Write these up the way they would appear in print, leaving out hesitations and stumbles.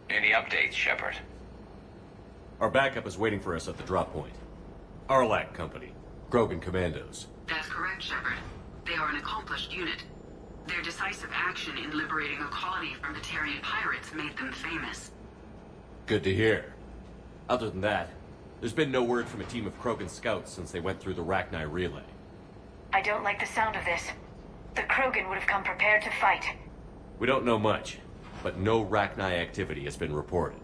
Any updates, Shepard? Our backup is waiting for us at the drop point. Arlac Company. Krogan Commandos. That's correct, Shepard. They are an accomplished unit. Their decisive action in liberating a colony from Batarian pirates made them famous. Good to hear. Other than that, there's been no word from a team of Krogan scouts since they went through the Rachni relay. I don't like the sound of this. The Krogan would have come prepared to fight. We don't know much, but no Rachni activity has been reported.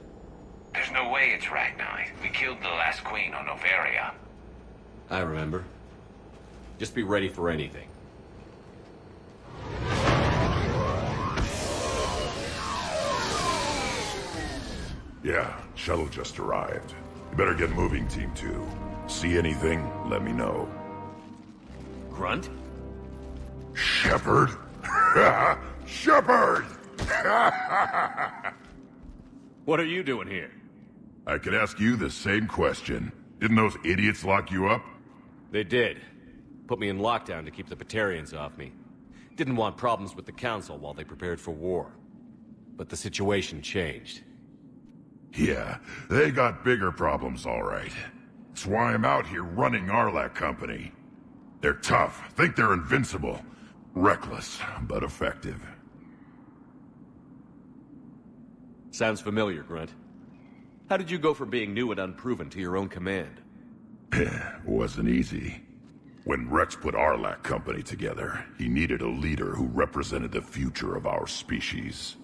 There's no way it's Rachni. We killed the last queen on Noveria. I remember. Just be ready for anything. Yeah, shuttle just arrived. You better get moving, Team 2. See anything, let me know. Grunt? Shepard? Shepard! What are you doing here? I could ask you the same question. Didn't those idiots lock you up? They did. Put me in lockdown to keep the Batarians off me. Didn't want problems with the Council while they prepared for war. But the situation changed. Yeah, they got bigger problems, all right. That's why I'm out here running Arlac Company. They're tough, think they're invincible. Reckless, but effective. Sounds familiar, Grunt. How did you go from being new and unproven to your own command? Wasn't easy. When Rex put Arlac Company together, he needed a leader who represented the future of our species.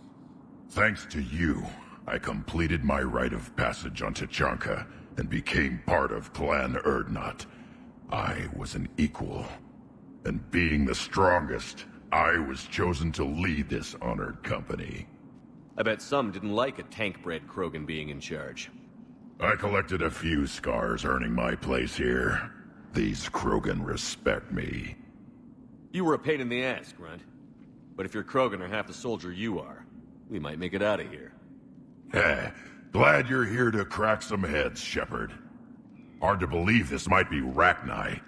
Thanks to you, I completed my rite of passage on Tachanka and became part of Clan Erdnot. I was an equal. And being the strongest, I was chosen to lead this honored company. I bet some didn't like a tank-bred Krogan being in charge. I collected a few scars earning my place here. These Krogan respect me. You were a pain in the ass, Grunt. But if your Krogan are half the soldier you are, we might make it out of here. Glad you're here to crack some heads, Shepard. Hard to believe this might be Rachni.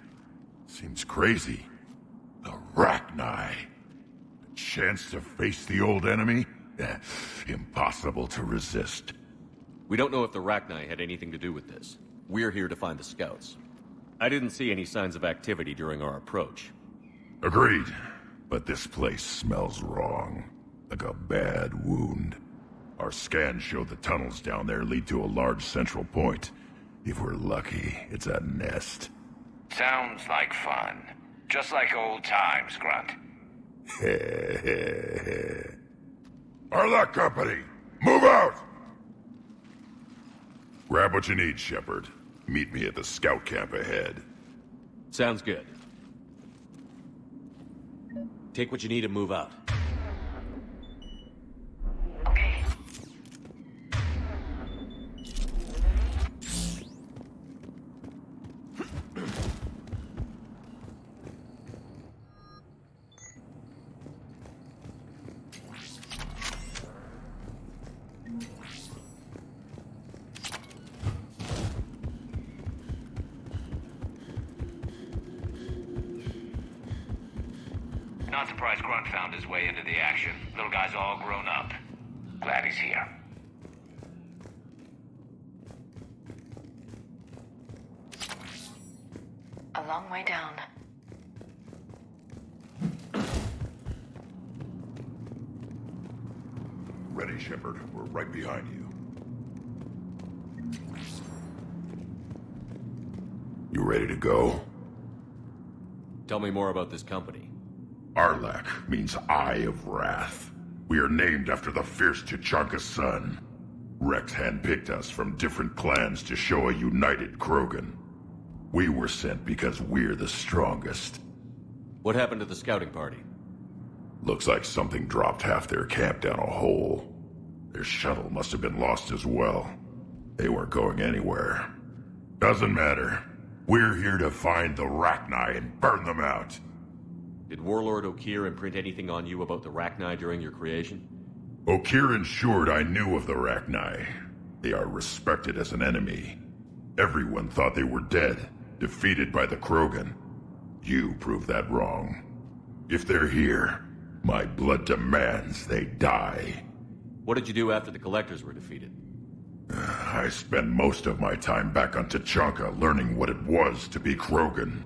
Seems crazy. The Rachni. A chance to face the old enemy? Impossible to resist. We don't know if the Rachni had anything to do with this. We're here to find the scouts. I didn't see any signs of activity during our approach. Agreed. But this place smells wrong. Like a bad wound. Our scans show the tunnels down there lead to a large central point. If we're lucky, it's a nest. Sounds like fun. Just like old times, Grunt. Arlac Company, move out! Grab what you need, Shepard. Meet me at the scout camp ahead. Sounds good. Take what you need and move out. Okay. Not surprised Grunt found his way into the action. Little guy's all grown up. Glad he's here. A long way down. Ready, Shepard. We're right behind you. You ready to go? Tell me more about this company. Arlac means Eye of Wrath. We are named after the fierce Tachanka's son. Rex handpicked us from different clans to show a united Krogan. We were sent because we're the strongest. What happened to the scouting party? Looks like something dropped half their camp down a hole. Their shuttle must have been lost as well. They weren't going anywhere. Doesn't matter. We're here to find the Rachni and burn them out. Did Warlord Okeer imprint anything on you about the Rachni during your creation? Okeer ensured I knew of the Rachni. They are respected as an enemy. Everyone thought they were dead, defeated by the Krogan. You proved that wrong. If they're here, my blood demands they die. What did you do after the Collectors were defeated? I spent most of my time back on Tachanka learning what it was to be Krogan.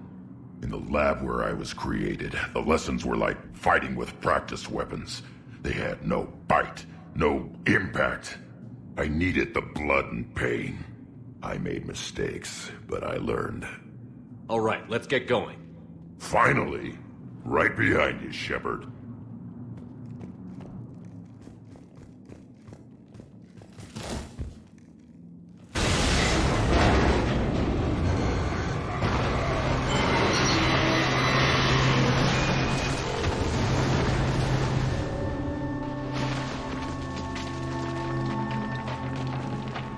In the lab where I was created, the lessons were like fighting with practice weapons. They had no bite, no impact. I needed the blood and pain. I made mistakes, but I learned. All right, let's get going. Finally! Right behind you, Shepard.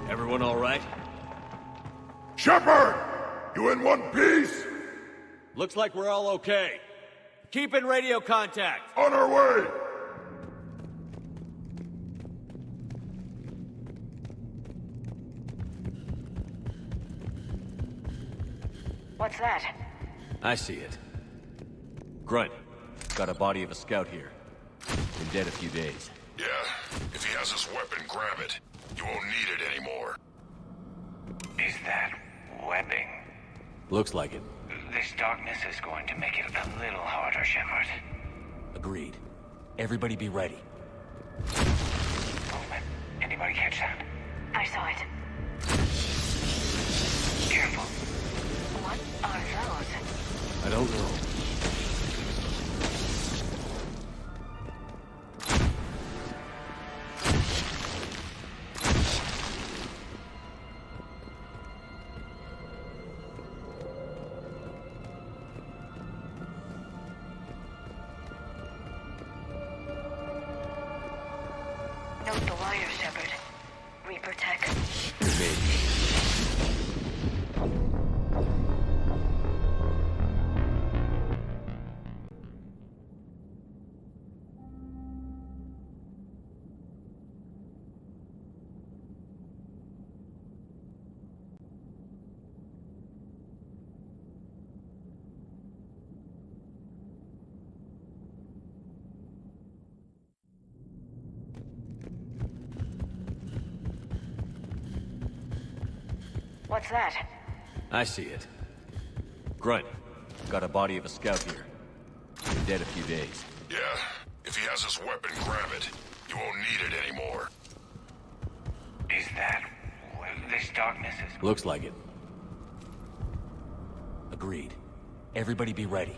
Everyone all right? Shepard! You in one piece? Looks like we're all okay. Keep in radio contact. On our way! What's that? I see it. Grunt, got a body of a scout here. Been dead a few days. Yeah, if he has his weapon, grab it. You won't need it anymore. Is that webbing? Looks like it. This darkness is going to make it a little harder, Shepard. Agreed. Everybody be ready. Movement. Anybody catch that? I saw it. Careful. What are those? I don't know. Note the wire, Shepard. Reaper tech. Maybe. What's that? I see it. Grunt, got a body of a scout here. Been dead a few days. Yeah, if he has his weapon, grab it. You won't need it anymore. Is that... this darkness is... Looks like it. Agreed. Everybody be ready.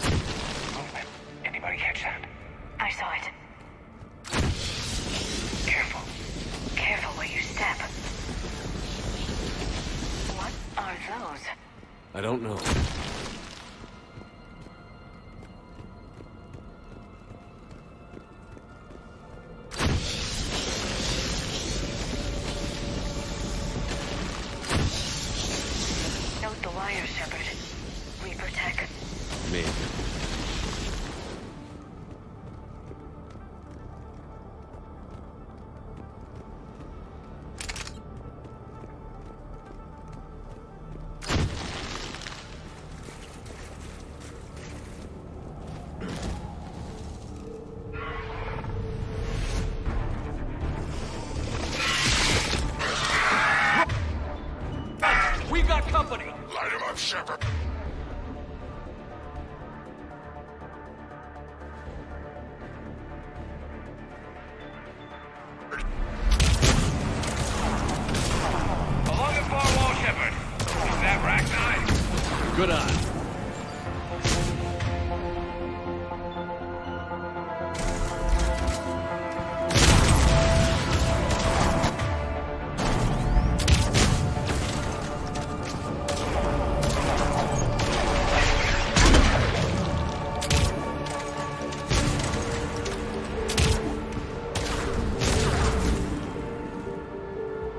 Movement. Anybody catch that? I saw it. Careful. Careful where you step. What are those? I don't know. Note the wire, Shepard. Reaper tech. Maybe. We got company! Light him up, Shepard. Along the far wall, Shepard. Is that Rachni? Good eye.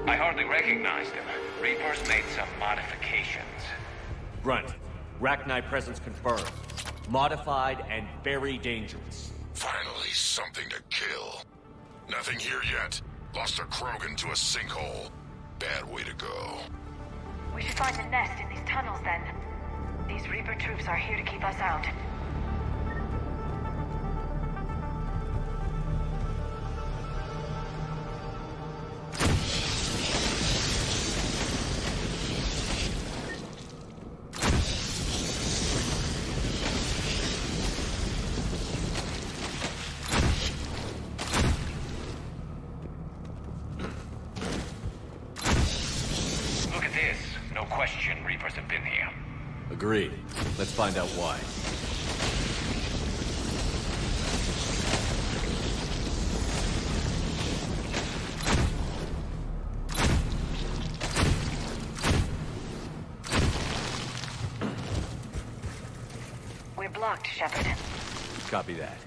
I hardly recognized him. Reapers made some modifications. Grunt, Rachni presence confirmed. Modified and very dangerous. Finally, something to kill. Nothing here yet. Lost a Krogan to a sinkhole. Bad way to go. We should find the nest in these tunnels then. These Reaper troops are here to keep us out. Look at this. No question Reapers have been here. Agreed. Let's find out why. We're blocked, Shepard. Copy that.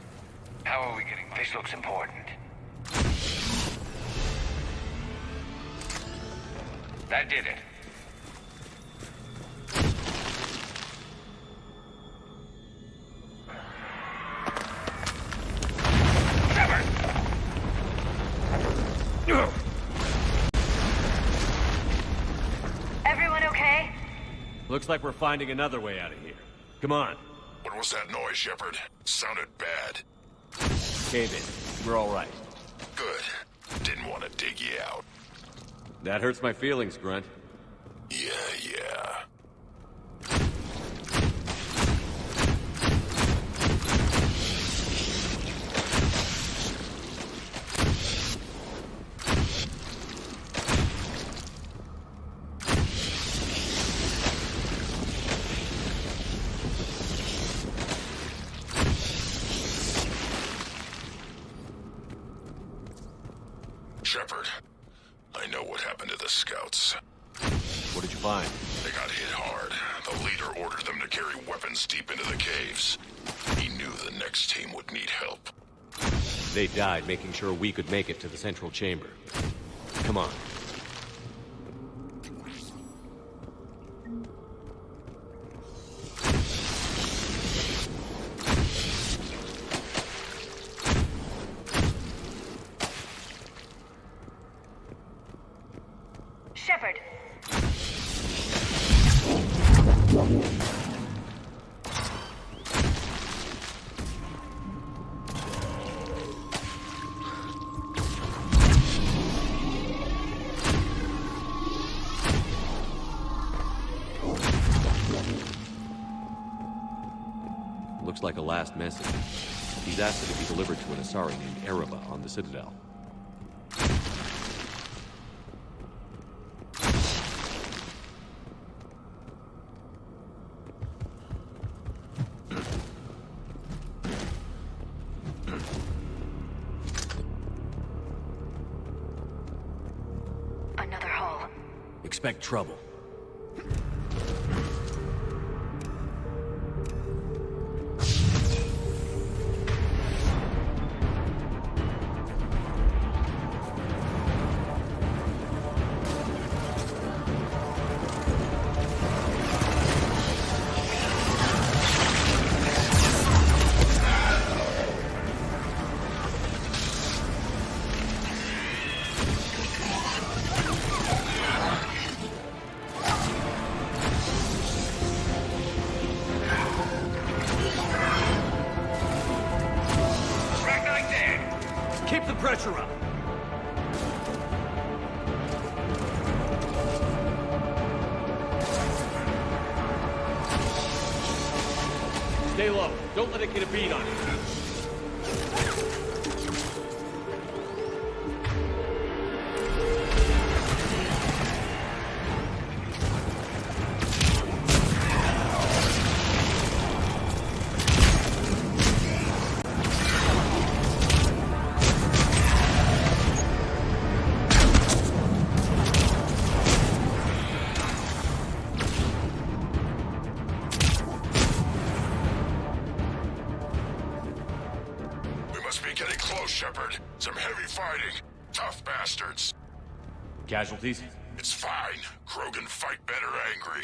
How are we getting... This looks important. That did it. Shepard! Looks like we're finding another way out of here. Come on. What was that noise, Shepard? Sounded bad. Cave in. We're all right. Good. Didn't want to dig you out. That hurts my feelings, Grunt. Yeah. Shepard, I know what happened to the scouts. What did you find? They got hit hard. The leader ordered them to carry weapons deep into the caves. He knew the next team would need help. They died making sure we could make it to the central chamber. Come on. Shepard. Looks like a last message. He's asked it to be delivered to an Asari named Ereba on the Citadel. Another hull. Expect trouble. Keep the pressure up! Stay low. Don't let it get a beat on you. Shepard. Some heavy fighting. Tough bastards. Casualties? It's fine. Krogan fight better angry.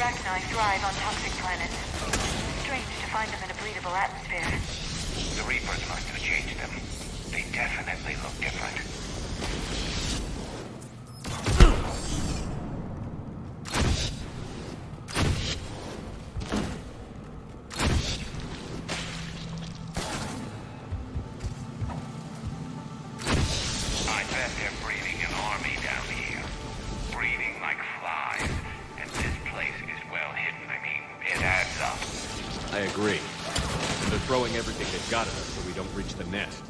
Rachni thrive on toxic planets. Strange to find them in a breathable atmosphere. The Reapers must have changed them. They definitely look different. I bet they're breeding an army down here. Breeding like flies. And this place is well hidden. I mean, it adds up. I agree. And they're throwing everything they've got at us so we don't reach the nest.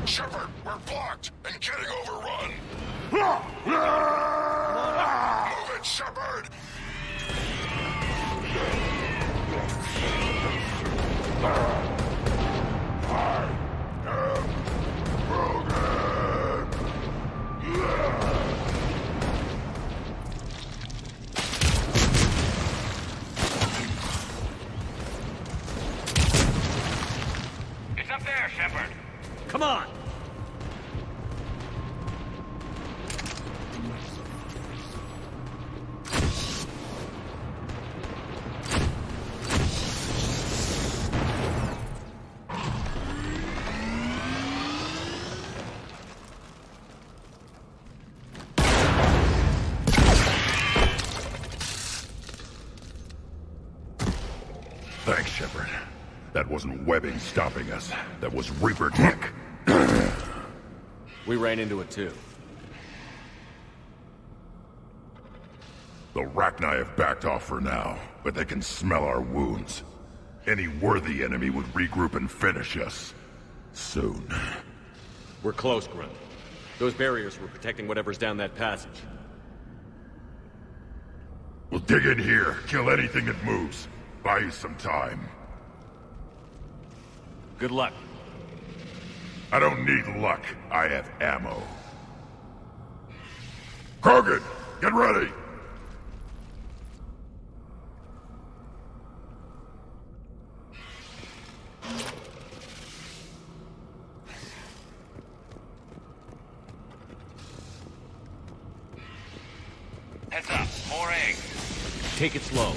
Shepard, we're blocked and getting overrun. Move it, Shepard! I am Krogan! It's up there, Shepard. Come on! Thanks, Shepard. That wasn't webbing stopping us. That was Reaper tech. We ran into it too. The Rachni have backed off for now, but they can smell our wounds. Any worthy enemy would regroup and finish us. Soon. We're close, Grunt. Those barriers were protecting whatever's down that passage. We'll dig in here, kill anything that moves. Buy you some time. Good luck. I don't need luck. I have ammo. Krogan, get ready! Heads up, more eggs. Take it slow.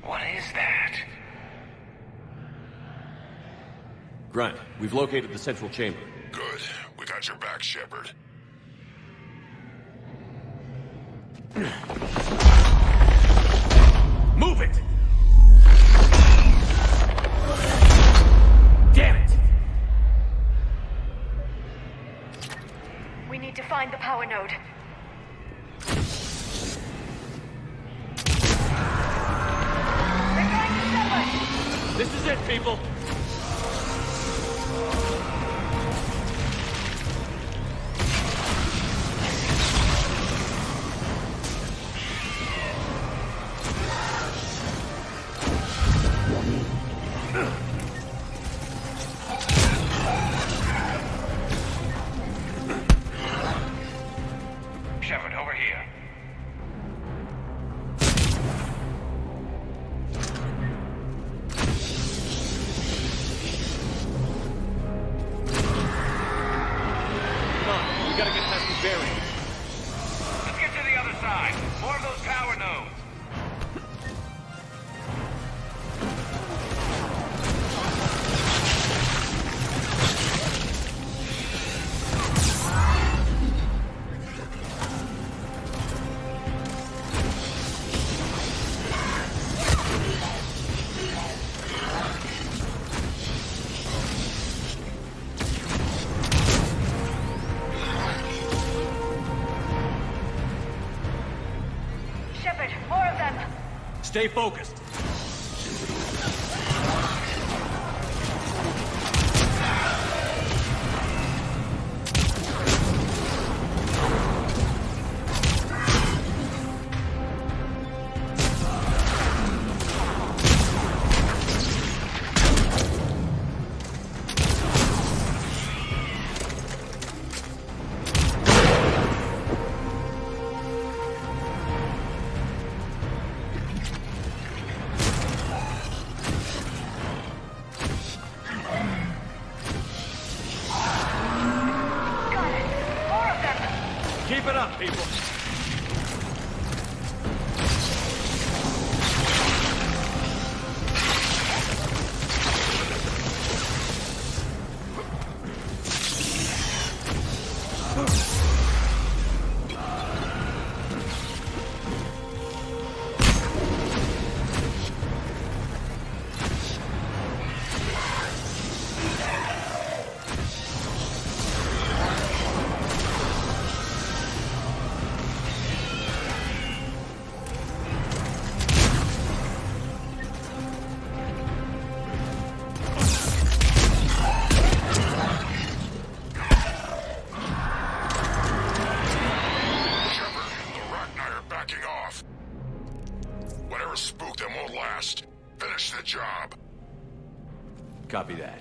What is that? Grunt, we've located the central chamber. Good. We got your back, Shepard. Move it! Damn it! We need to find the power node. They're going to Shepard! This is it, people! Shepard, over here. Stay focused. Keep it up, people. Spook them won't last. Finish the job. Copy that.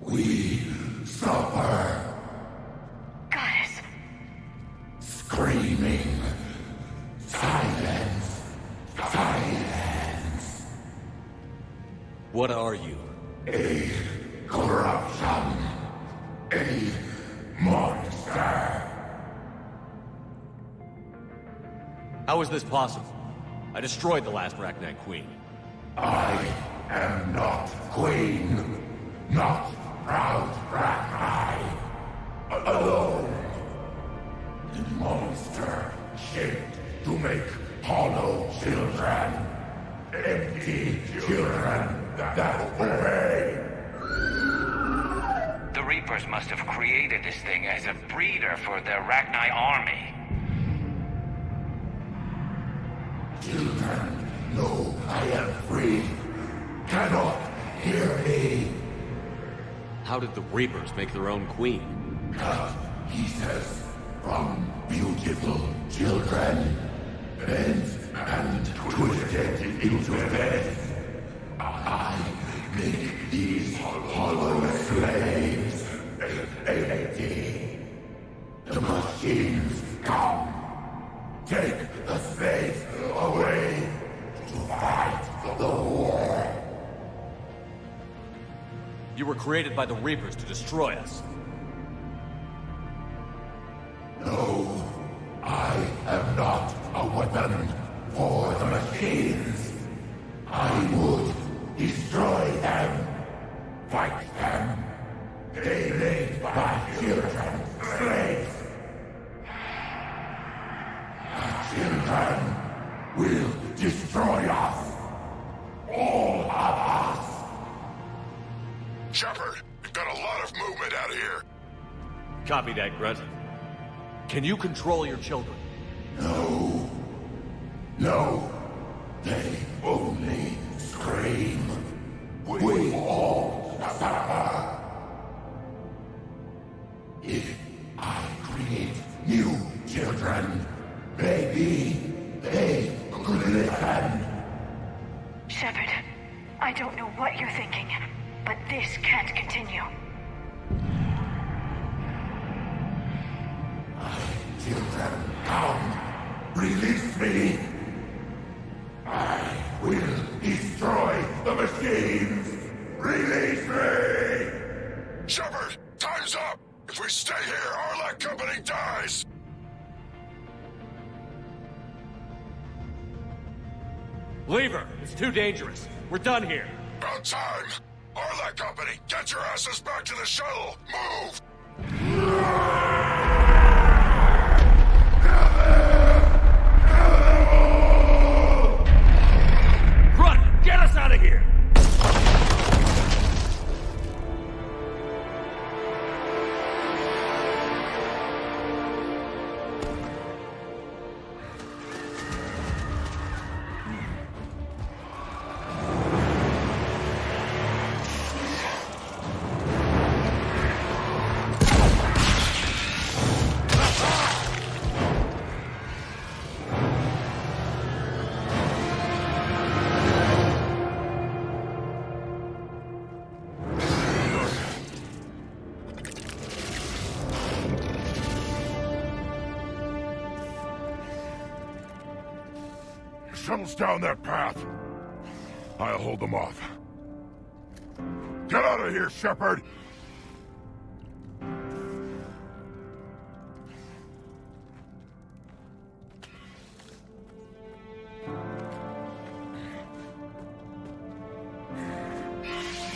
We suffer. Goddess. Screaming. Silence. Silence. What are you? A corruption. A monster. How is this possible? I destroyed the last Rachni Queen. I am not queen. Not proud Rachni. Alone. The monster shaped to make hollow children. Empty children that obey. The Reapers must have created this thing as a breeder for the Rachni army. Children know I am free. Cannot hear me. How did the Reapers make their own queen? He says, from beautiful children, bent and twisted into bed. I make these hollow slaves empty. The machines come. Take the space away to fight the war. You were created by the Reapers to destroy us. No, I am not a weapon for the machines. I would destroy them, fight them. They made my children slaves. Children will destroy us. All of us. Shepard, we've got a lot of movement out here. Copy that, Grunt. Can you control your children? No. No. They only scream. We all suffer. If I create new children, maybe they could listen. Shepard, I don't know what you're thinking, but this can't continue. Children, come. Release me. I will destroy the machines. Release me. Shepard, time's up. If we stay here, our company dies. Leave her! It's too dangerous. We're done here. About time. Arlac Company, get your asses back to the shuttle. Move. Run! Get us out of here! shuttles down that path. I'll hold them off. Get out of here, Shepard!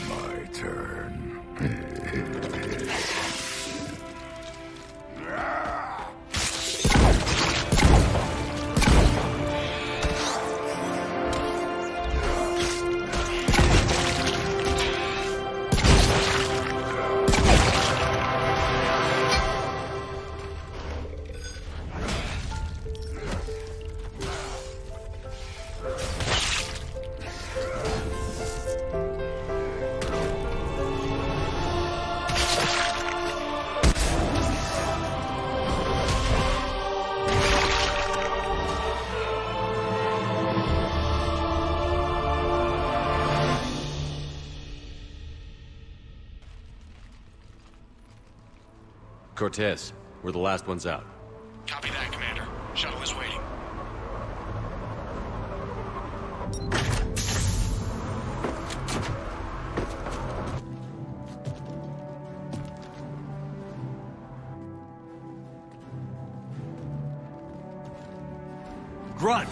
My turn. Cortez, we're the last ones out. Copy that, Commander. Shuttle is waiting. Grunt!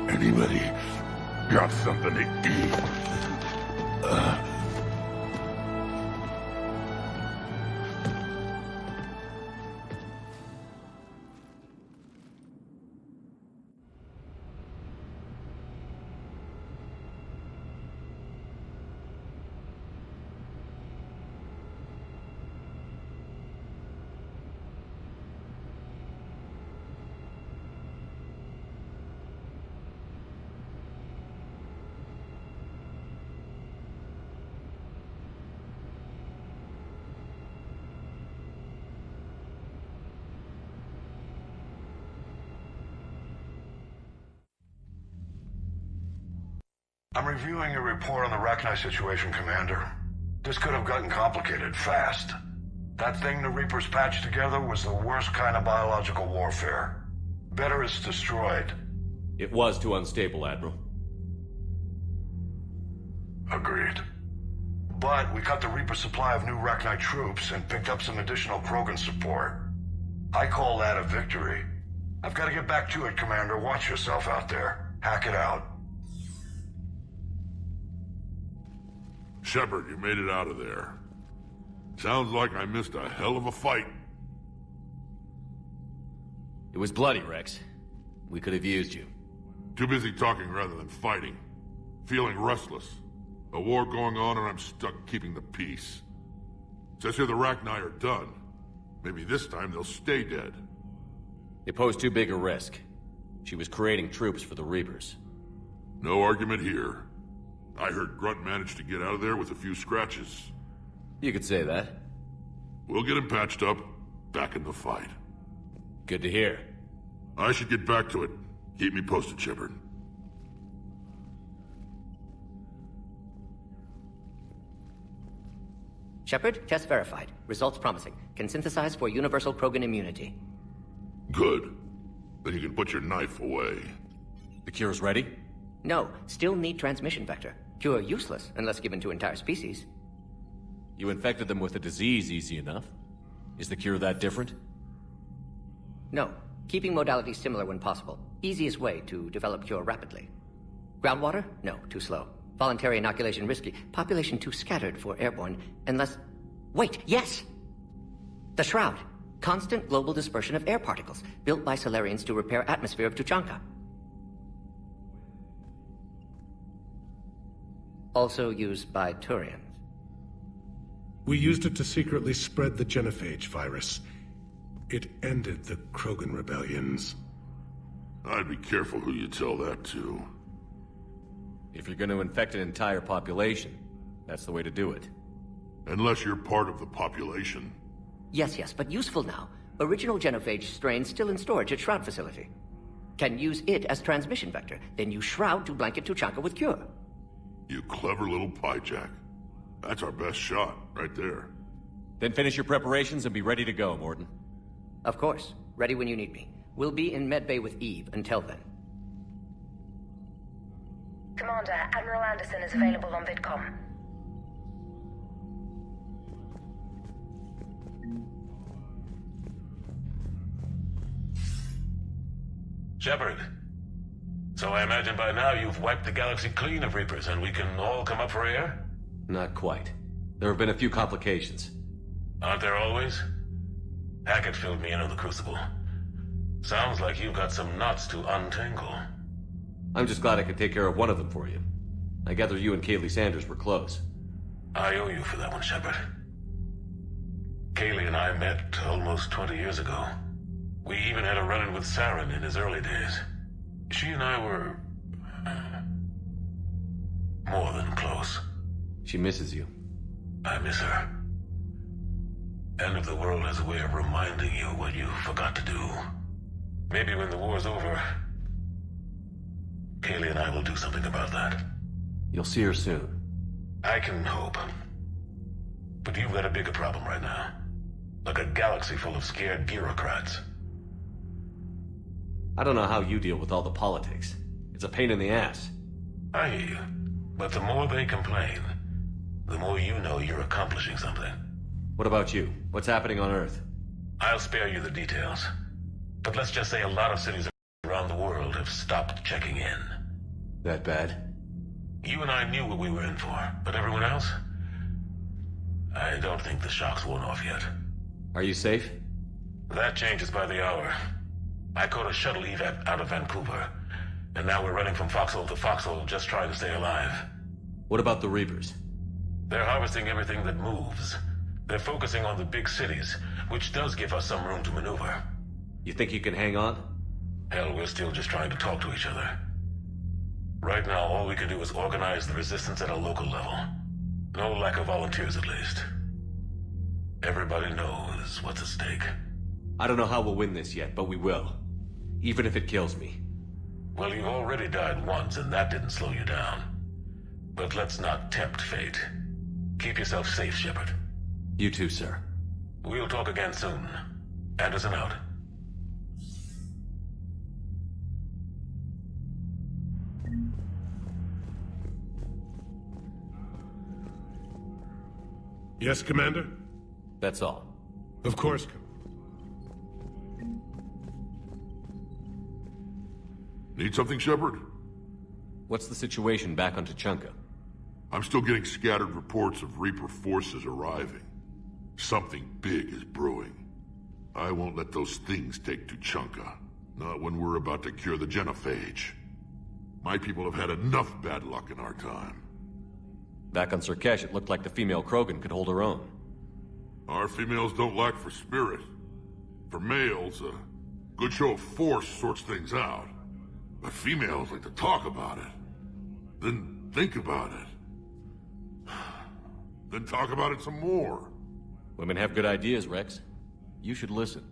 Anybody got something to eat? I'm reviewing your report on the Rachni situation, Commander. This could have gotten complicated fast. That thing the Reapers patched together was the worst kind of biological warfare. Better it's destroyed. It was too unstable, Admiral. Agreed. But we cut the Reaper supply of new Rachni troops and picked up some additional Krogan support. I call that a victory. I've got to get back to it, Commander. Watch yourself out there. Hack it out. Shepard, you made it out of there. Sounds like I missed a hell of a fight. It was bloody, Rex. We could have used you. Too busy talking rather than fighting. Feeling restless. A war going on and I'm stuck keeping the peace. Says here the Rachni are done. Maybe this time they'll stay dead. They posed too big a risk. She was creating troops for the Reapers. No argument here. I heard Grunt managed to get out of there with a few scratches. You could say that. We'll get him patched up, back in the fight. Good to hear. I should get back to it. Keep me posted, Shepard. Shepard, test verified. Results promising. Can synthesize for universal Krogan immunity. Good. Then you can put your knife away. The cure's ready? No, still need transmission vector. Cure useless unless given to entire species. You infected them with a disease easy enough. Is the cure that different? No, keeping modalities similar when possible. Easiest way to develop cure rapidly. Groundwater? No, too slow. Voluntary inoculation risky. Population too scattered for airborne, unless... Wait, yes! The Shroud. Constant global dispersion of air particles, built by Solarians to repair atmosphere of Tuchanka. Also used by Turians. We used it to secretly spread the genophage virus. It ended the Krogan rebellions. I'd be careful who you tell that to. If you're going to infect an entire population, that's the way to do it. Unless you're part of the population. Yes, but useful now. Original genophage strains still in storage at Shroud facility. Can use it as transmission vector, then use Shroud to blanket Tuchanka with cure. You clever little piejack. That's our best shot, right there. Then finish your preparations and be ready to go, Mordin. Of course. Ready when you need me. We'll be in medbay with Eve until then. Commander, Admiral Anderson is available on VidCom. Shepard. So I imagine by now you've wiped the galaxy clean of Reapers and we can all come up for air? Not quite. There have been a few complications. Aren't there always? Hackett filled me in on the Crucible. Sounds like you've got some knots to untangle. I'm just glad I could take care of one of them for you. I gather you and Kaylee Sanders were close. I owe you for that one, Shepard. Kaylee and I met almost 20 years ago. We even had a run-in with Saren in his early days. She and I were... more than close. She misses you. I miss her. End of the world has a way of reminding you what you forgot to do. Maybe when the war's over, Kaylee and I will do something about that. You'll see her soon. I can hope. But you've got a bigger problem right now. Like a galaxy full of scared bureaucrats. I don't know how you deal with all the politics. It's a pain in the ass. I hear you. But the more they complain, the more you know you're accomplishing something. What about you? What's happening on Earth? I'll spare you the details. But let's just say a lot of cities around the world have stopped checking in. That bad? You and I knew what we were in for, but everyone else? I don't think the shock's worn off yet. Are you safe? That changes by the hour. I caught a shuttle evac out of Vancouver, and now we're running from foxhole to foxhole just trying to stay alive. What about the Reapers? They're harvesting everything that moves. They're focusing on the big cities, which does give us some room to maneuver. You think you can hang on? Hell, we're still just trying to talk to each other. Right now, all we can do is organize the resistance at a local level. No lack of volunteers, at least. Everybody knows what's at stake. I don't know how we'll win this yet, but we will. Even if it kills me. Well, you already died once, and that didn't slow you down. But let's not tempt fate. Keep yourself safe, Shepard. You too, sir. We'll talk again soon. Anderson out. Yes, Commander? That's all. Of course, Need something, Shepard? What's the situation back on Tuchanka? I'm still getting scattered reports of Reaper forces arriving. Something big is brewing. I won't let those things take Tuchanka. Not when we're about to cure the genophage. My people have had enough bad luck in our time. Back on Surkesh, it looked like the female Krogan could hold her own. Our females don't lack for spirit. For males, a good show of force sorts things out. But females like to talk about it. Then think about it. Then talk about it some more. Women have good ideas, Rex. You should listen.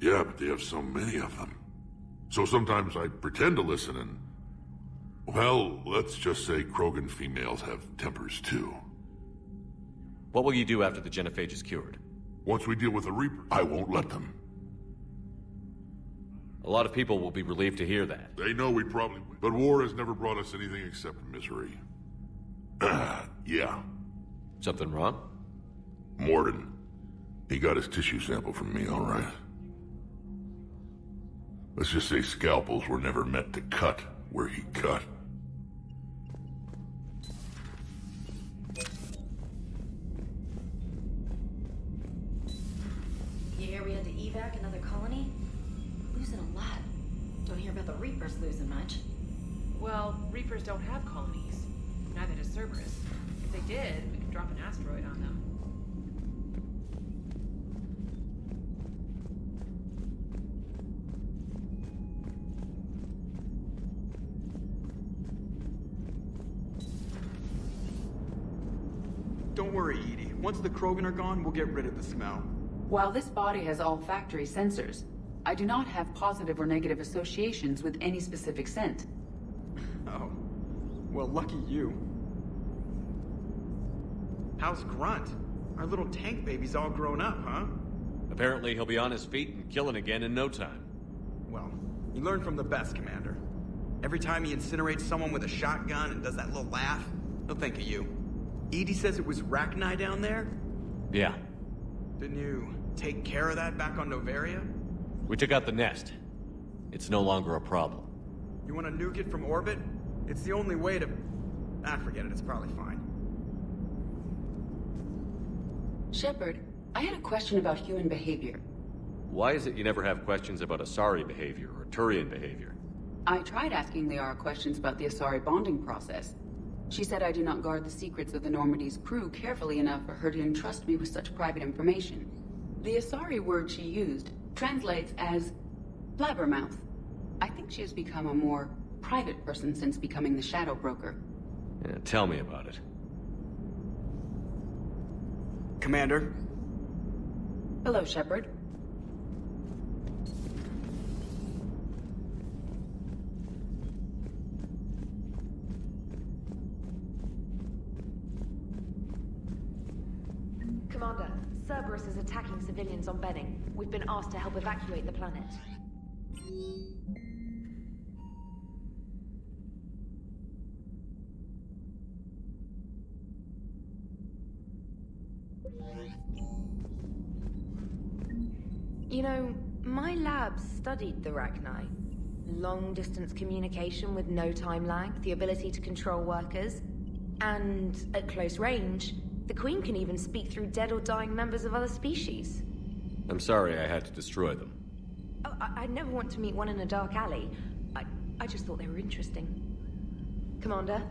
Yeah, but they have so many of them. So sometimes I pretend to listen and... Well, let's just say Krogan females have tempers too. What will you do after the genophage is cured? Once we deal with the Reaper, I won't let them. A lot of people will be relieved to hear that. They know we probably will. But war has never brought us anything except misery. Yeah. Something wrong? Morden. He got his tissue sample from me, all right. Let's just say scalpels were never meant to cut where he cut. You hear we had to evac another colony? Losing a lot. Don't hear about the Reapers losing much. Well, Reapers don't have colonies. Neither does Cerberus. If they did, we could drop an asteroid on them. Don't worry, Edie. Once the Krogan are gone, we'll get rid of the smell. While this body has olfactory sensors, I do not have positive or negative associations with any specific scent. Oh. Well, lucky you. How's Grunt? Our little tank baby's all grown up, huh? Apparently he'll be on his feet and killing again in no time. Well, you learn from the best, Commander. Every time he incinerates someone with a shotgun and does that little laugh, he'll think of you. Edie says it was Rachni down there? Yeah. Didn't you take care of that back on Novaria? We took out the nest. It's no longer a problem. You want to nuke it from orbit? It's the only way to... forget it, it's probably fine. Shepard, I had a question about human behavior. Why is it you never have questions about Asari behavior or Turian behavior? I tried asking Liara questions about the Asari bonding process. She said I do not guard the secrets of the Normandy's crew carefully enough for her to entrust me with such private information. The Asari word she used translates as blabbermouth. I think she has become a more private person since becoming the Shadow Broker. Yeah, tell me about it. Commander? Hello, Shepard. Commander, Cerberus is attacking civilians on Benning. We've been asked to help evacuate the planet. You know, my lab studied the Rachni. Long-distance communication with no time lag, the ability to control workers, and at close range, the Queen can even speak through dead or dying members of other species. I'm sorry I had to destroy them. Oh, I'd never want to meet one in a dark alley. I just thought they were interesting. Commander?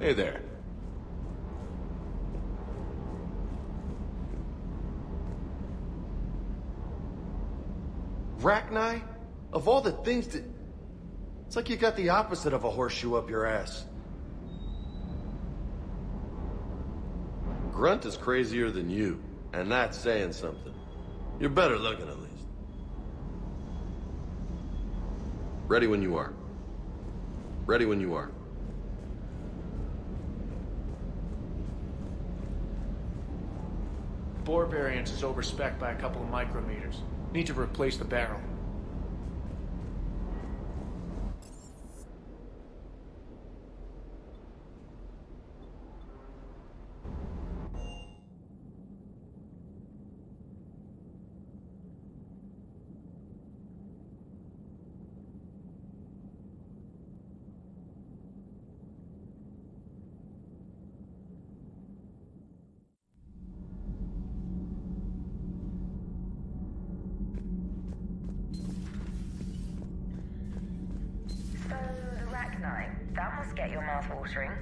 Hey there. Rachni? Of all the things that... It's like you got the opposite of a horseshoe up your ass. Grunt is crazier than you, and that's saying something. You're better looking, at least. Ready when you are. Ready when you are. Bore variance is overspec by a couple of micrometers. Need to replace the barrel. That must get your mouth watering.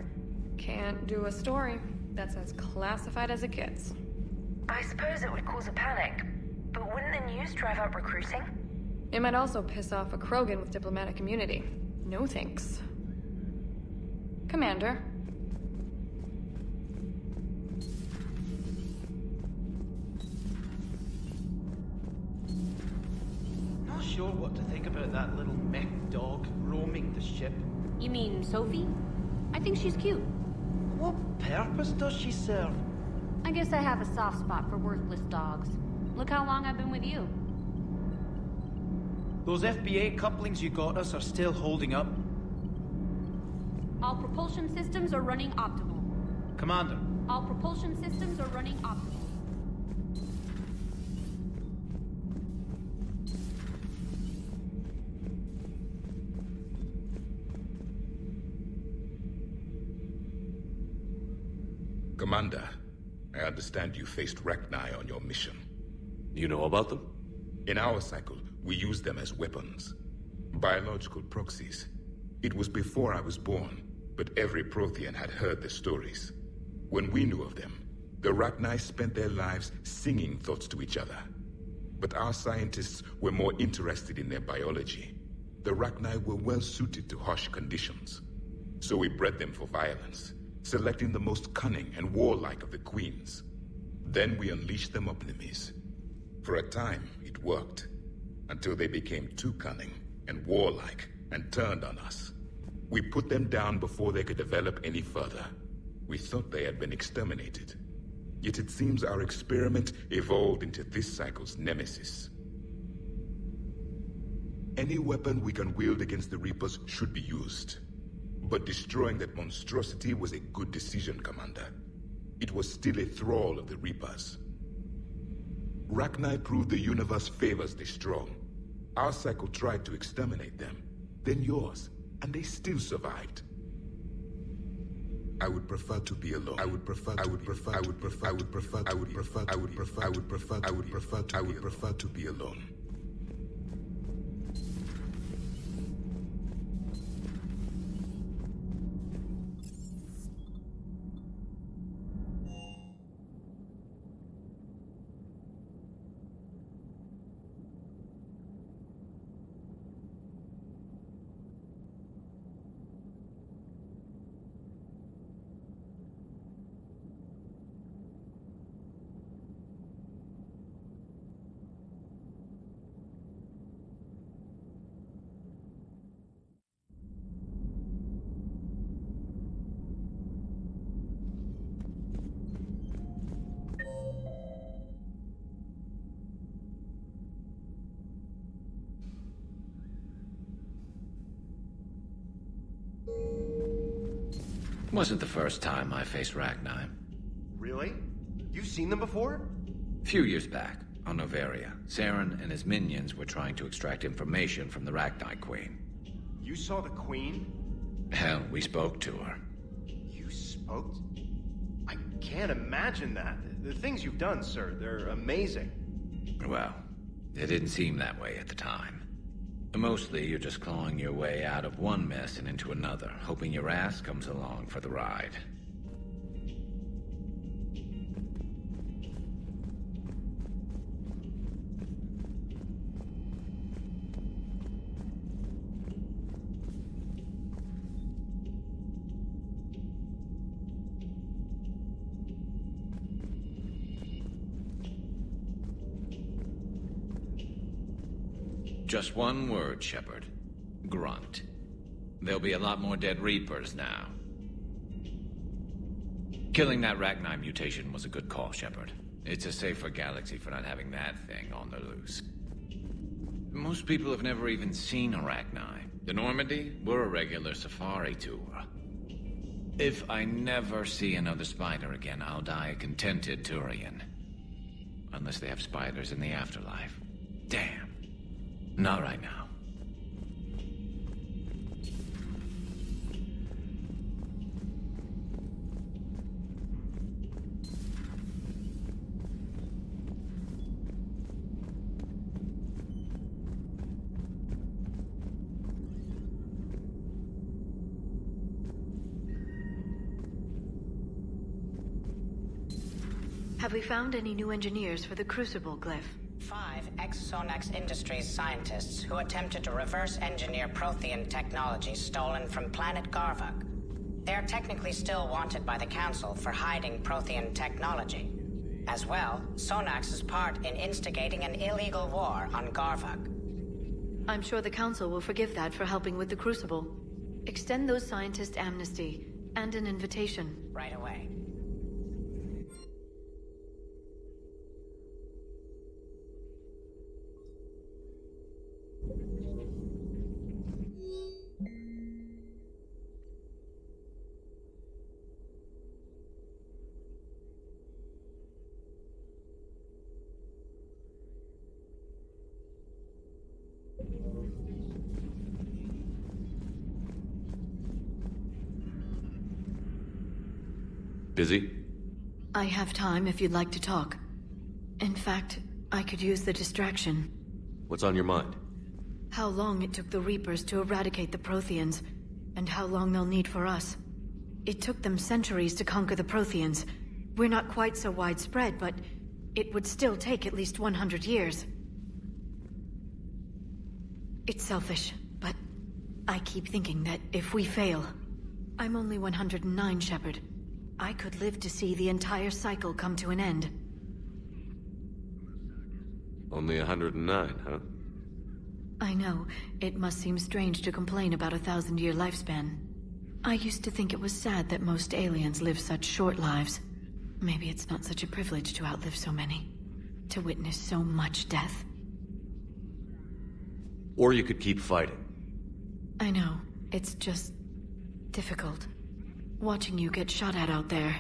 Can't do a story. That's as classified as it gets. I suppose it would cause a panic, but wouldn't the news drive up recruiting? It might also piss off a Krogan with diplomatic immunity. No thanks. Commander, sure what to think about that little mech dog roaming the ship. You mean Sophie? I think she's cute. What purpose does she serve? I guess I have a soft spot for worthless dogs. Look how long I've been with you. Those FBA couplings you got us are still holding up. All propulsion systems are running optimal. Commander. All propulsion systems are running optimal. Commander, I understand you faced Rachni on your mission. You know about them? In our cycle, we use them as weapons. Biological proxies. It was before I was born, but every Prothean had heard the stories. When we knew of them, the Rachni spent their lives singing thoughts to each other. But our scientists were more interested in their biology. The Rachni were well suited to harsh conditions. So we bred them for violence, selecting the most cunning and warlike of the queens. Then we unleashed them on enemies. For a time, it worked, until they became too cunning and warlike and turned on us. We put them down before they could develop any further. We thought they had been exterminated. Yet it seems our experiment evolved into this cycle's nemesis. Any weapon we can wield against the Reapers should be used. But destroying that monstrosity was a good decision, Commander. It was still a thrall of the Reapers. Rachni proved the universe favors the strong. Our cycle tried to exterminate them, then yours, and they still survived. I would prefer to be alone. I would prefer to be alone. Wasn't the first time I faced Rachni. Really? You've seen them before? Few years back, on Novaria, Saren and his minions were trying to extract information from the Rachni Queen. You saw the Queen? Hell, we spoke to her. You spoke? I can't imagine that. The things you've done, sir, they're amazing. Well, it didn't seem that way at the time. Mostly, you're just clawing your way out of one mess and into another, hoping your ass comes along for the ride. Just one word, Shepard. Grunt. There'll be a lot more dead Reapers now. Killing that Rachni mutation was a good call, Shepard. It's a safer galaxy for not having that thing on the loose. Most people have never even seen a Rachni. The Normandy, we're a regular safari tour. If I never see another spider again, I'll die a contented Turian. Unless they have spiders in the afterlife. Damn. Not right now. Have we found any new engineers for the Crucible glyph? 5 ex-Sonax Industries scientists who attempted to reverse engineer Prothean technology stolen from planet Garvuk. They are technically still wanted by the Council for hiding Prothean technology. As well, Sonax's part in instigating an illegal war on Garvuk. I'm sure the Council will forgive that for helping with the Crucible. Extend those scientists amnesty, and an invitation. Right away. Busy? I have time if you'd like to talk. In fact, I could use the distraction. What's on your mind? How long it took the Reapers to eradicate the Protheans, and how long they'll need for us. It took them centuries to conquer the Protheans. We're not quite so widespread, but it would still take at least 100 years. It's selfish, but I keep thinking that if we fail... I'm only 109, Shepard. I could live to see the entire cycle come to an end. Only 109, huh? I know. It must seem strange to complain about a 1,000-year lifespan. I used to think it was sad that most aliens live such short lives. Maybe it's not such a privilege to outlive so many. To witness so much death. Or you could keep fighting. I know. It's just... difficult. Watching you get shot at out there.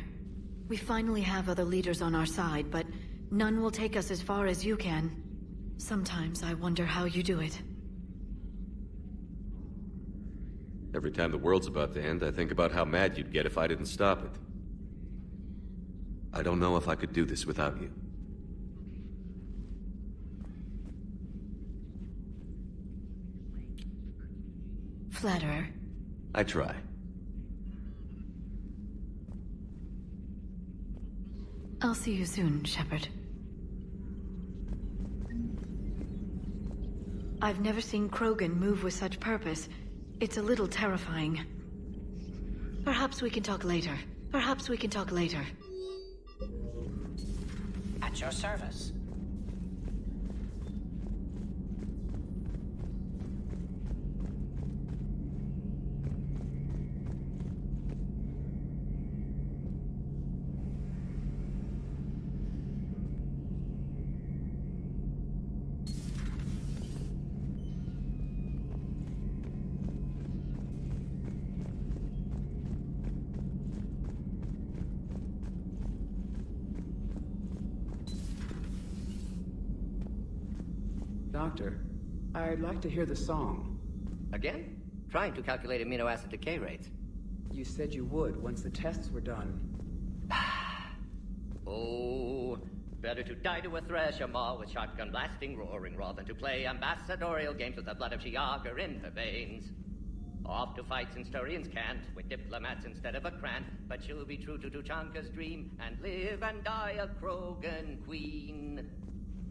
We finally have other leaders on our side, but none will take us as far as you can. Sometimes I wonder how you do it. Every time the world's about to end, I think about how mad you'd get if I didn't stop it. I don't know if I could do this without you. Flatterer. I try. I'll see you soon, Shepard. I've never seen Krogan move with such purpose. It's a little terrifying. Perhaps we can talk later. Perhaps we can talk later. At your service. Doctor, I'd like to hear the song. Again? Trying to calculate amino acid decay rates. You said you would once the tests were done. Oh, better to die to a thresher maw with shotgun blasting roaring rather than to play ambassadorial games with the blood of Shiagar in her veins. Off to fight since Turians can't, with diplomats instead of a Krant, but she'll be true to Tuchanka's dream and live and die a Krogan queen.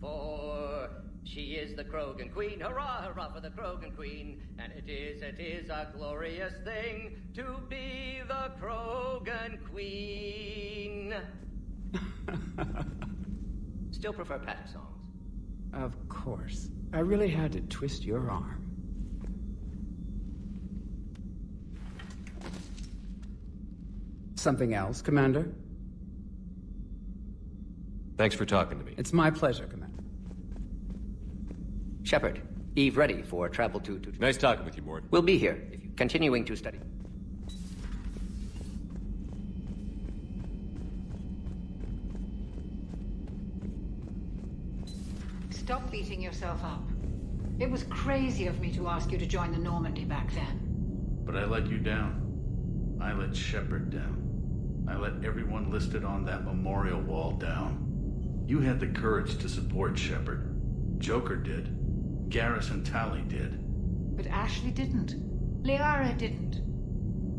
For she is the Krogan queen, hurrah, hurrah for the Krogan queen, and it is a glorious thing to be the Krogan queen. Still prefer patter songs. Of course. I really had to twist your arm. Something else, Commander? Thanks for talking to me. It's my pleasure, Commander. Shepard, Eve ready for travel to... Nice talking with you, Mort. We'll be here, if you continuing to study. Stop beating yourself up. It was crazy of me to ask you to join the Normandy back then. But I let you down. I let Shepard down. I let everyone listed on that memorial wall down. You had the courage to support Shepard. Joker did. Garrus and Tali did. But Ashley didn't. Liara didn't.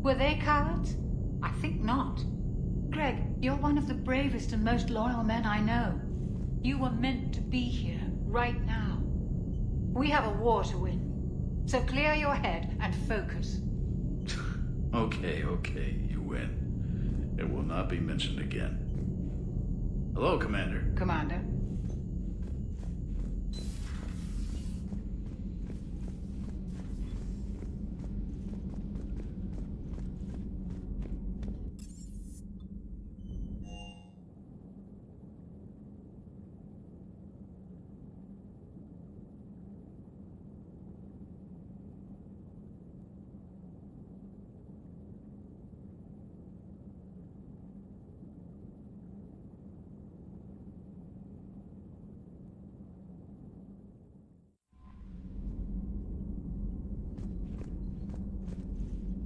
Were they cowards? I think not. Greg, you're one of the bravest and most loyal men I know. You were meant to be here, right now. We have a war to win. So clear your head and focus. Okay, you win. It will not be mentioned again. Hello, Commander. Commander.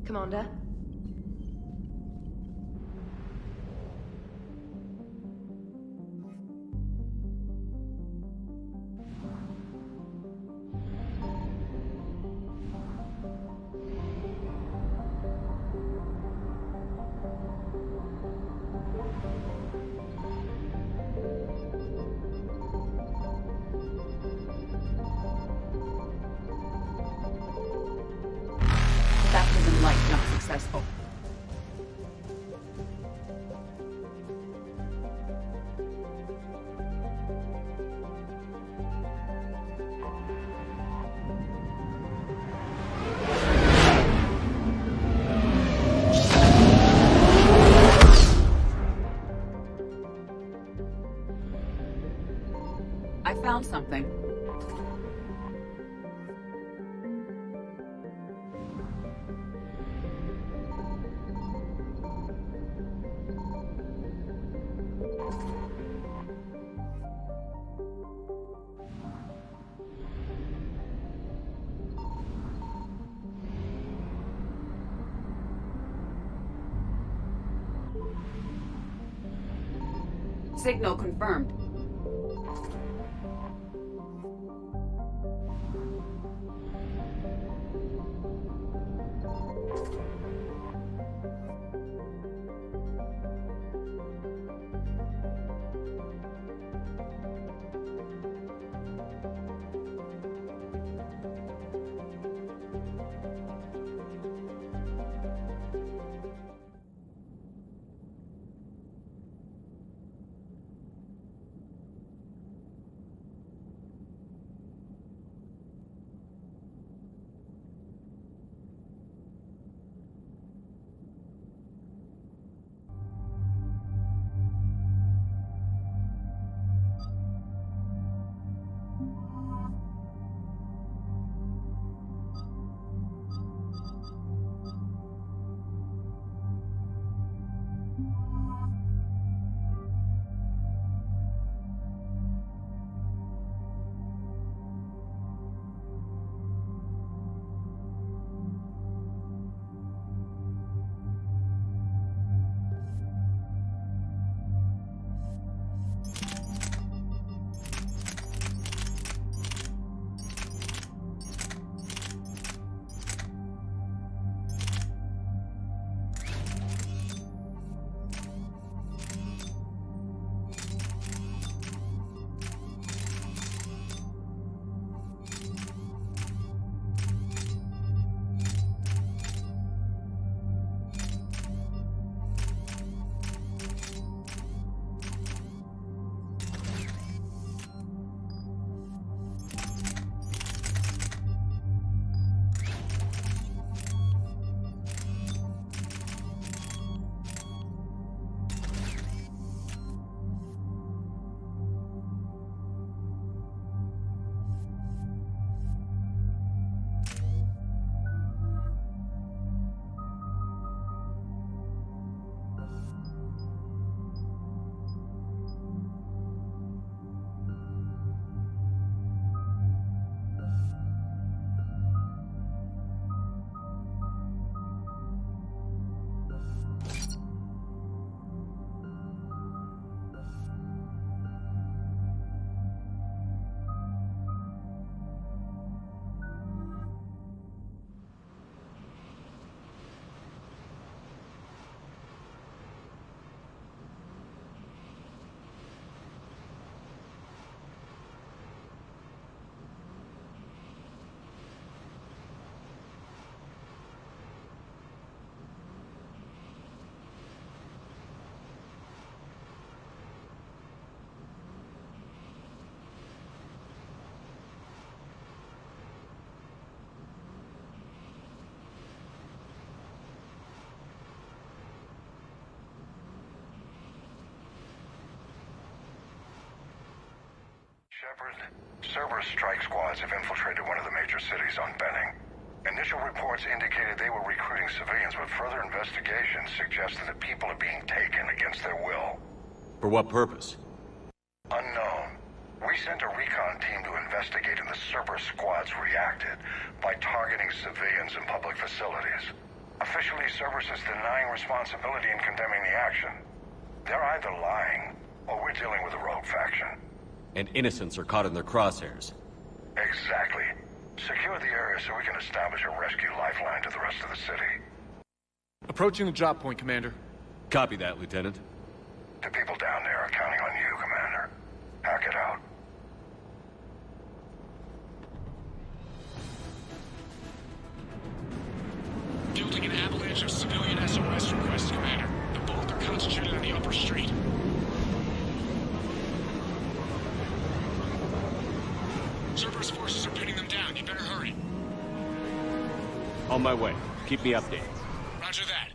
Commander? Baptism light not successful. I found something. Signal confirmed. Shepard, Cerberus strike squads have infiltrated one of the major cities on Benning. Initial reports indicated they were recruiting civilians, but further investigations suggested that people are being taken against their will. For what purpose? Unknown. We sent a recon team to investigate, and the Cerberus squads reacted by targeting civilians in public facilities. Officially, Cerberus is denying responsibility in condemning the action. They're either lying, or we're dealing with a rogue faction. And innocents are caught in their crosshairs. Exactly. Secure the area so we can establish a rescue lifeline to the rest of the city. Approaching the drop point, Commander. Copy that, Lieutenant. The people down there are counting on you, Commander. Hack it out. Fielding an avalanche of civilian SOS requests, Commander. The bulk are concentrated on the upper street. Cerberus forces are pinning them down. You better hurry. On my way. Keep me updated. Roger that.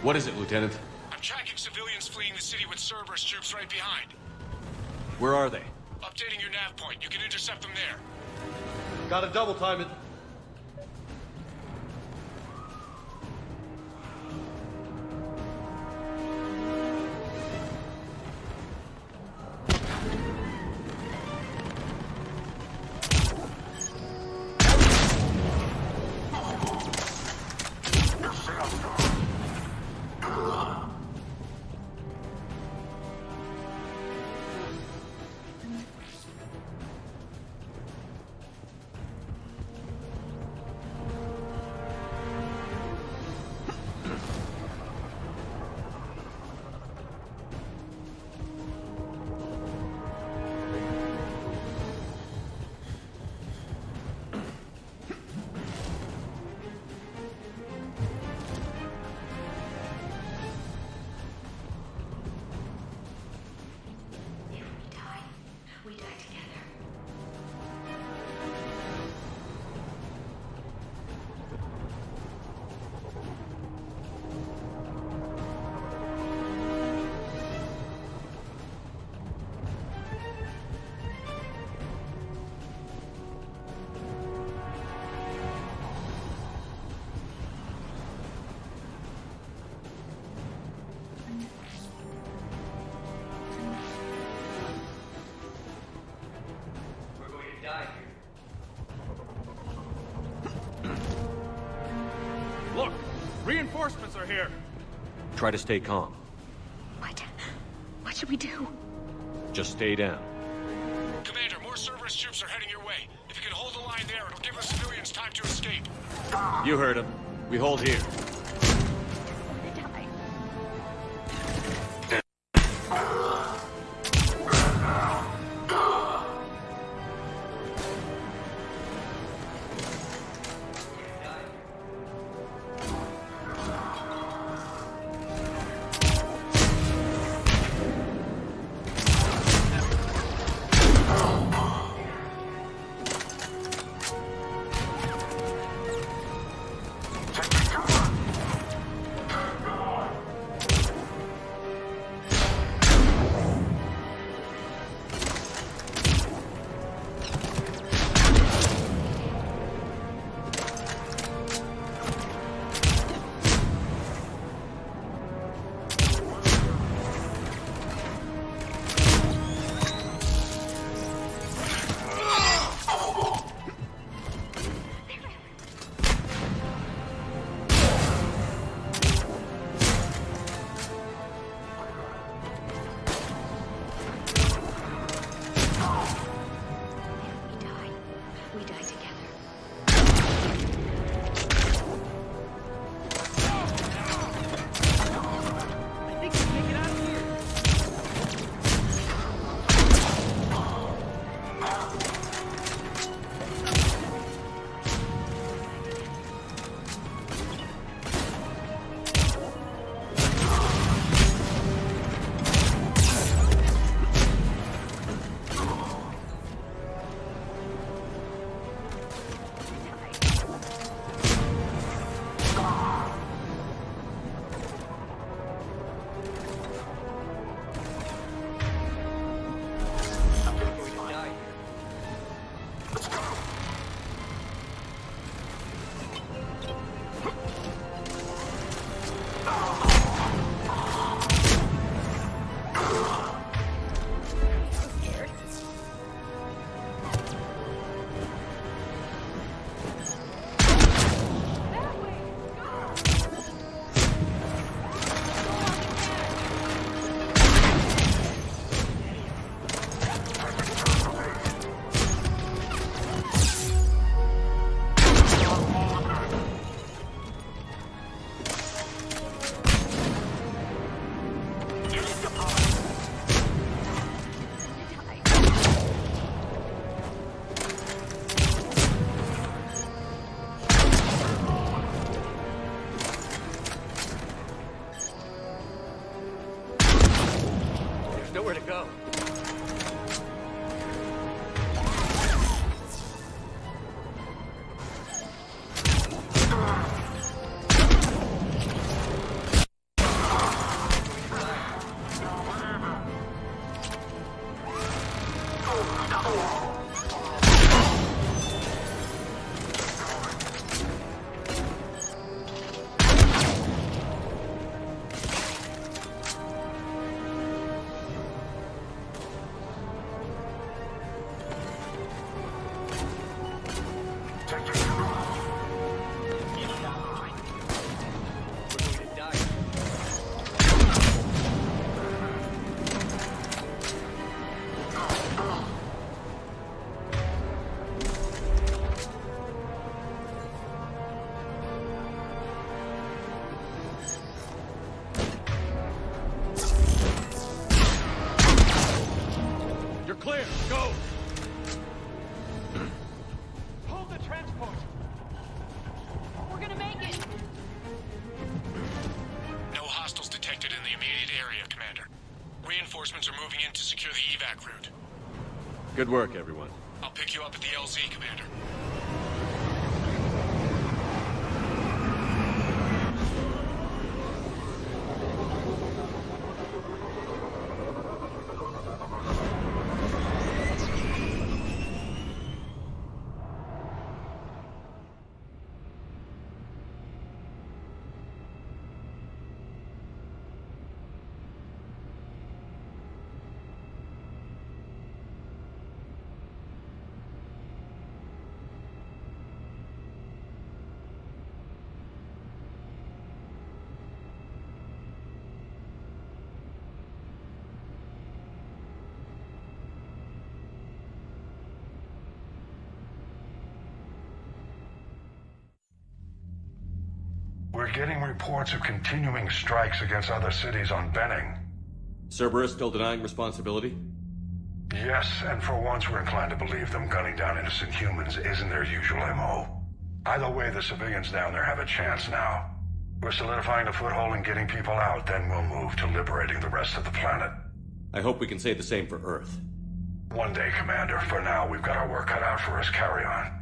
What is it, Lieutenant? I'm tracking civilians fleeing the city with Cerberus troops right behind. Where are they? Updating your nav point. You can intercept them there. Gotta double time it. Look! Reinforcements are here! Try to stay calm. What should we do? Just stay down. Commander, more Cerberus troops are heading your way. If you can hold the line there, it'll give the civilians time to escape. You heard him. We hold here. You're clear. Go. Hold the transport. We're gonna make it. No hostiles detected in the immediate area, Commander. Reinforcements are moving in to secure the evac route. Good work, everyone. I'll pick you up at the LZ, Commander. We're getting reports of continuing strikes against other cities on Benning. Cerberus still denying responsibility? Yes, and for once we're inclined to believe them gunning down innocent humans isn't their usual MO. Either way, the civilians down there have a chance now. We're solidifying a foothold and getting people out, then we'll move to liberating the rest of the planet. I hope we can say the same for Earth. One day, Commander. For now, we've got our work cut out for us. Carry on.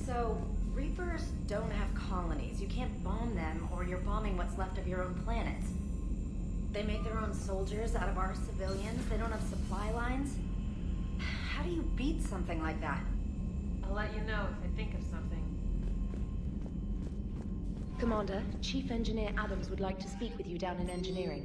So, Reapers don't have colonies. You can't bomb them, or you're bombing what's left of your own planet. They make their own soldiers out of our civilians. They don't have supply lines. How do you beat something like that? I'll let you know if I think of something. Commander, Chief Engineer Adams would like to speak with you down in engineering.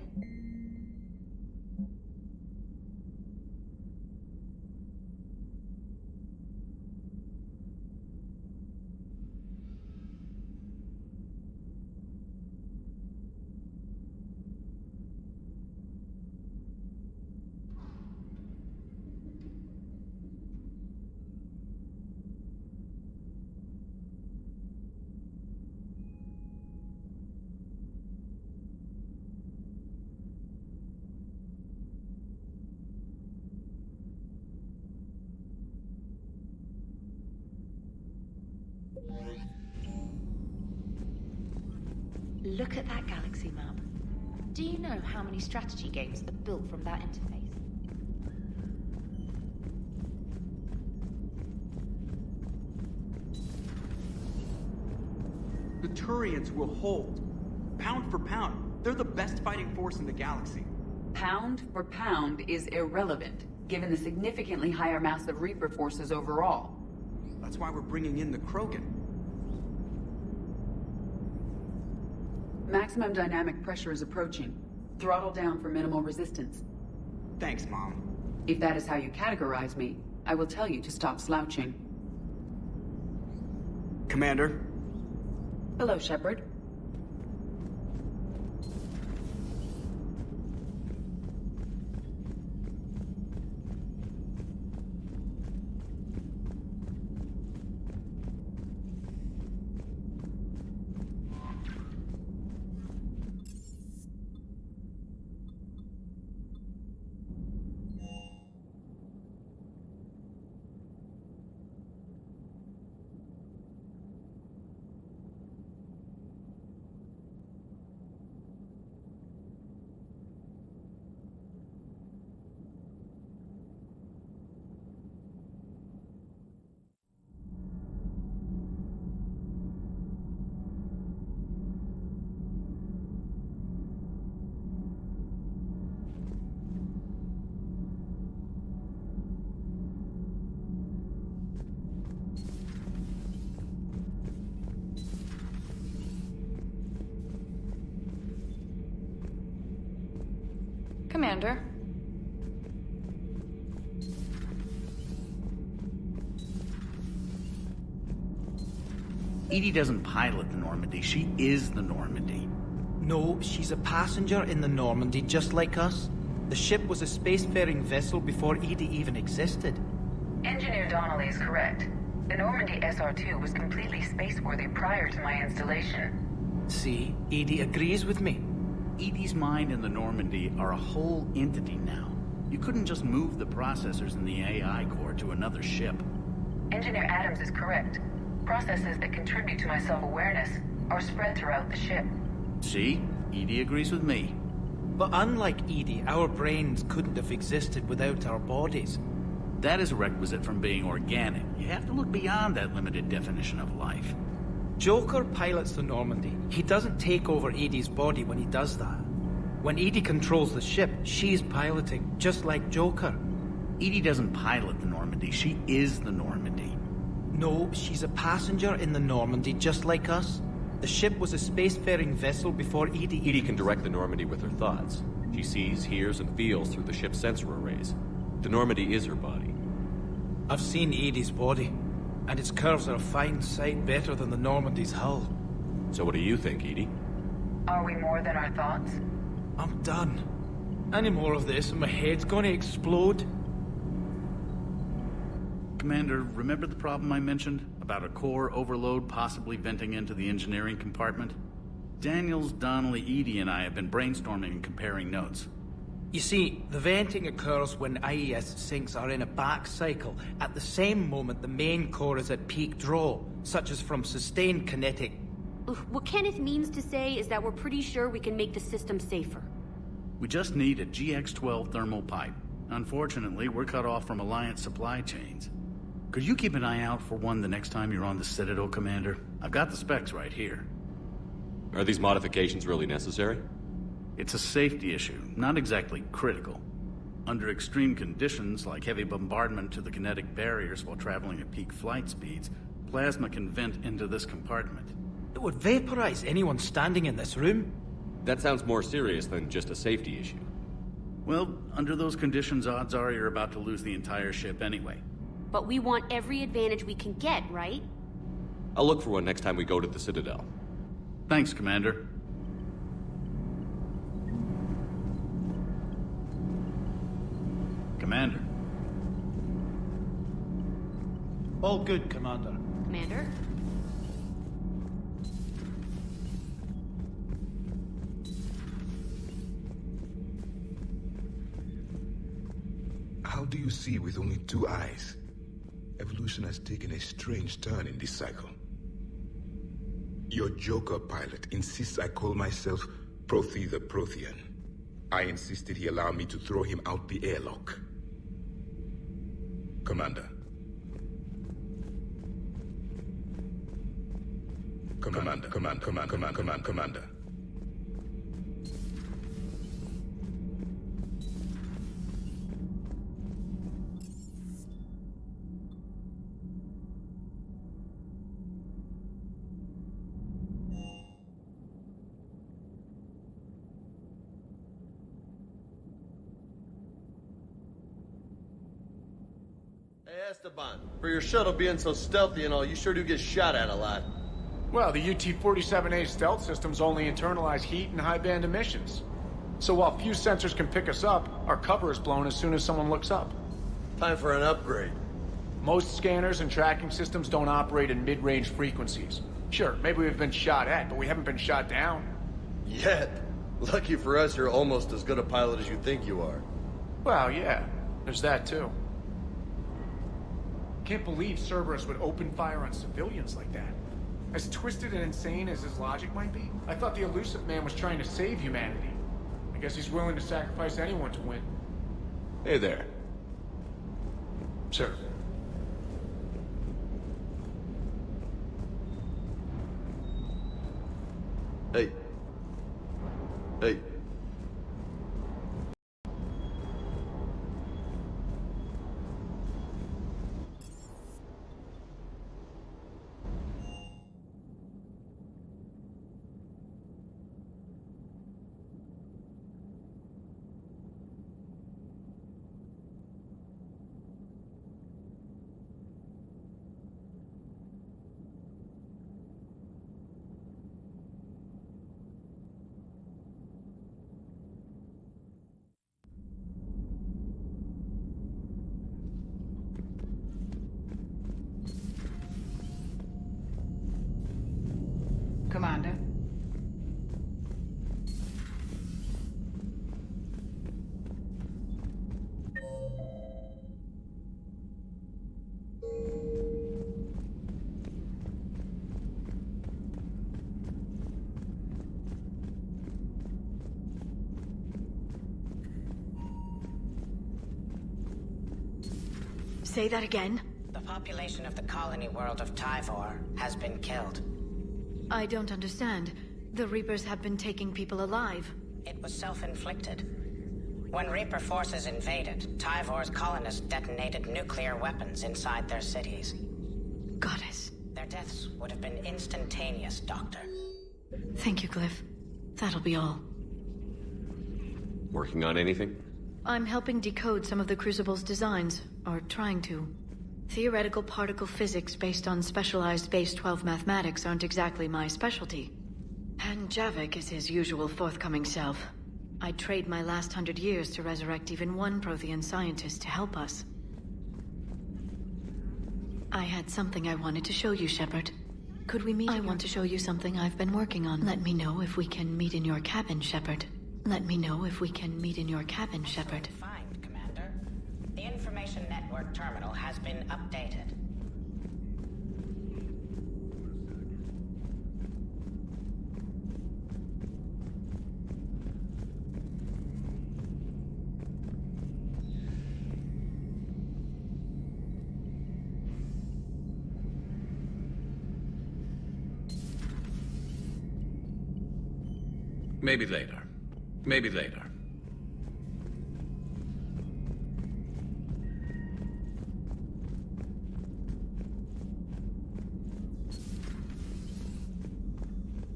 Look at that galaxy map. Do you know how many strategy games are built from that interface? The Turians will hold. Pound for pound, they're the best fighting force in the galaxy. Pound for pound is irrelevant, given the significantly higher mass of Reaper forces overall. That's why we're bringing in the Krogan. Maximum dynamic pressure is approaching. Throttle down for minimal resistance. Thanks, Mom. If that is how you categorize me, I will tell you to stop slouching. Commander? Hello, Shepard. Commander. Edie doesn't pilot the Normandy, she is the Normandy. No, she's a passenger in the Normandy, just like us. The ship was a spacefaring vessel before Edie even existed. Engineer Donnelly is correct. The Normandy SR-2 was completely spaceworthy prior to my installation. See, Edie agrees with me. Edie's mind and the Normandy are a whole entity now. You couldn't just move the processors in the AI core to another ship. Engineer Adams is correct. Processes that contribute to my self-awareness are spread throughout the ship. See? Edie agrees with me. But unlike Edie, our brains couldn't have existed without our bodies. That is a requisite from being organic. You have to look beyond that limited definition of life. Joker pilots the Normandy. He doesn't take over Edie's body when he does that. When Edie controls the ship, she's piloting, just like Joker. Edie doesn't pilot the Normandy, she is the Normandy. No, she's a passenger in the Normandy, just like us. The ship was a spacefaring vessel before Edie... Edie can direct the Normandy with her thoughts. She sees, hears, and feels through the ship's sensor arrays. The Normandy is her body. I've seen Edie's body, and its curves are a fine sight better than the Normandy's hull. So what do you think, Edie? Are we more than our thoughts? I'm done. Any more of this and my head's gonna explode. Commander, remember the problem I mentioned? About a core overload possibly venting into the engineering compartment? Daniels, Donnelly, Edie, and I have been brainstorming and comparing notes. You see, the venting occurs when IES sinks are in a back cycle at the same moment the main core is at peak draw, such as from sustained kinetic. What Kenneth means to say is that we're pretty sure we can make the system safer. We just need a GX-12 thermal pipe. Unfortunately, we're cut off from Alliance supply chains. Could you keep an eye out for one the next time you're on the Citadel, Commander? I've got the specs right here. Are these modifications really necessary? It's a safety issue, not exactly critical. Under extreme conditions, like heavy bombardment to the kinetic barriers while traveling at peak flight speeds, plasma can vent into this compartment. It would vaporize anyone standing in this room. That sounds more serious than just a safety issue. Well, under those conditions, odds are you're about to lose the entire ship anyway. But we want every advantage we can get, right? I'll look for one next time we go to the Citadel. Thanks, Commander. Commander. All good, Commander. Commander? How do you see with only 2 eyes? Evolution has taken a strange turn in this cycle. Your Joker pilot insists I call myself Prothy the Prothean. I insisted he allow me to throw him out the airlock. Commander. Commander. Esteban, for your shuttle being so stealthy and all, you sure do get shot at a lot. Well, the UT-47A stealth systems only internalize heat and high-band emissions. So while few sensors can pick us up, our cover is blown as soon as someone looks up. Time for an upgrade. Most scanners and tracking systems don't operate in mid-range frequencies. Sure, maybe we've been shot at, but we haven't been shot down. Yet. Lucky for us, you're almost as good a pilot as you think you are. Well, yeah, there's that too. Can't believe Cerberus would open fire on civilians like that. As twisted and insane as his logic might be, I thought the elusive man was trying to save humanity. I guess he's willing to sacrifice anyone to win. Hey there. Sir. Hey. Hey. Say that again? The population of the colony world of Tyvor has been killed. I don't understand. The Reapers have been taking people alive. It was self-inflicted. When Reaper forces invaded, Tyvor's colonists detonated nuclear weapons inside their cities. Goddess. Their deaths would have been instantaneous, Doctor. Thank you, Glyph. That'll be all. Working on anything? I'm helping decode some of the Crucible's designs, or trying to. Theoretical particle physics based on specialized base 12 mathematics aren't exactly my specialty. And Javik is his usual forthcoming self. I'd trade my last 100 years to resurrect even one Prothean scientist to help us. I had something I wanted to show you, Shepard. Could we meet? I want to show you something I've been working on. Let me know if we can meet in your cabin, Shepard. Let me know if we can meet in your cabin, Shepard. Fine, Commander. The information network terminal has been updated. Maybe later. Maybe later.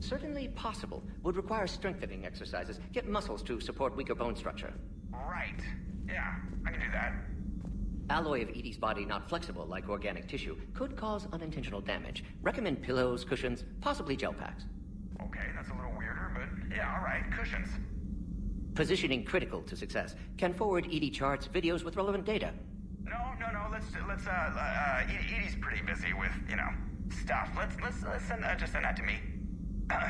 Certainly possible. Would require strengthening exercises. Get muscles to support weaker bone structure. Right. Yeah, I can do that. Alloy of Edie's body not flexible like organic tissue could cause unintentional damage. Recommend pillows, cushions, possibly gel packs. Okay, that's a little weirder, but yeah, all right. Cushions. Positioning critical to success. Can forward Edie charts, videos with relevant data. No. Let's Edie's pretty busy with, stuff. Let's send that to me.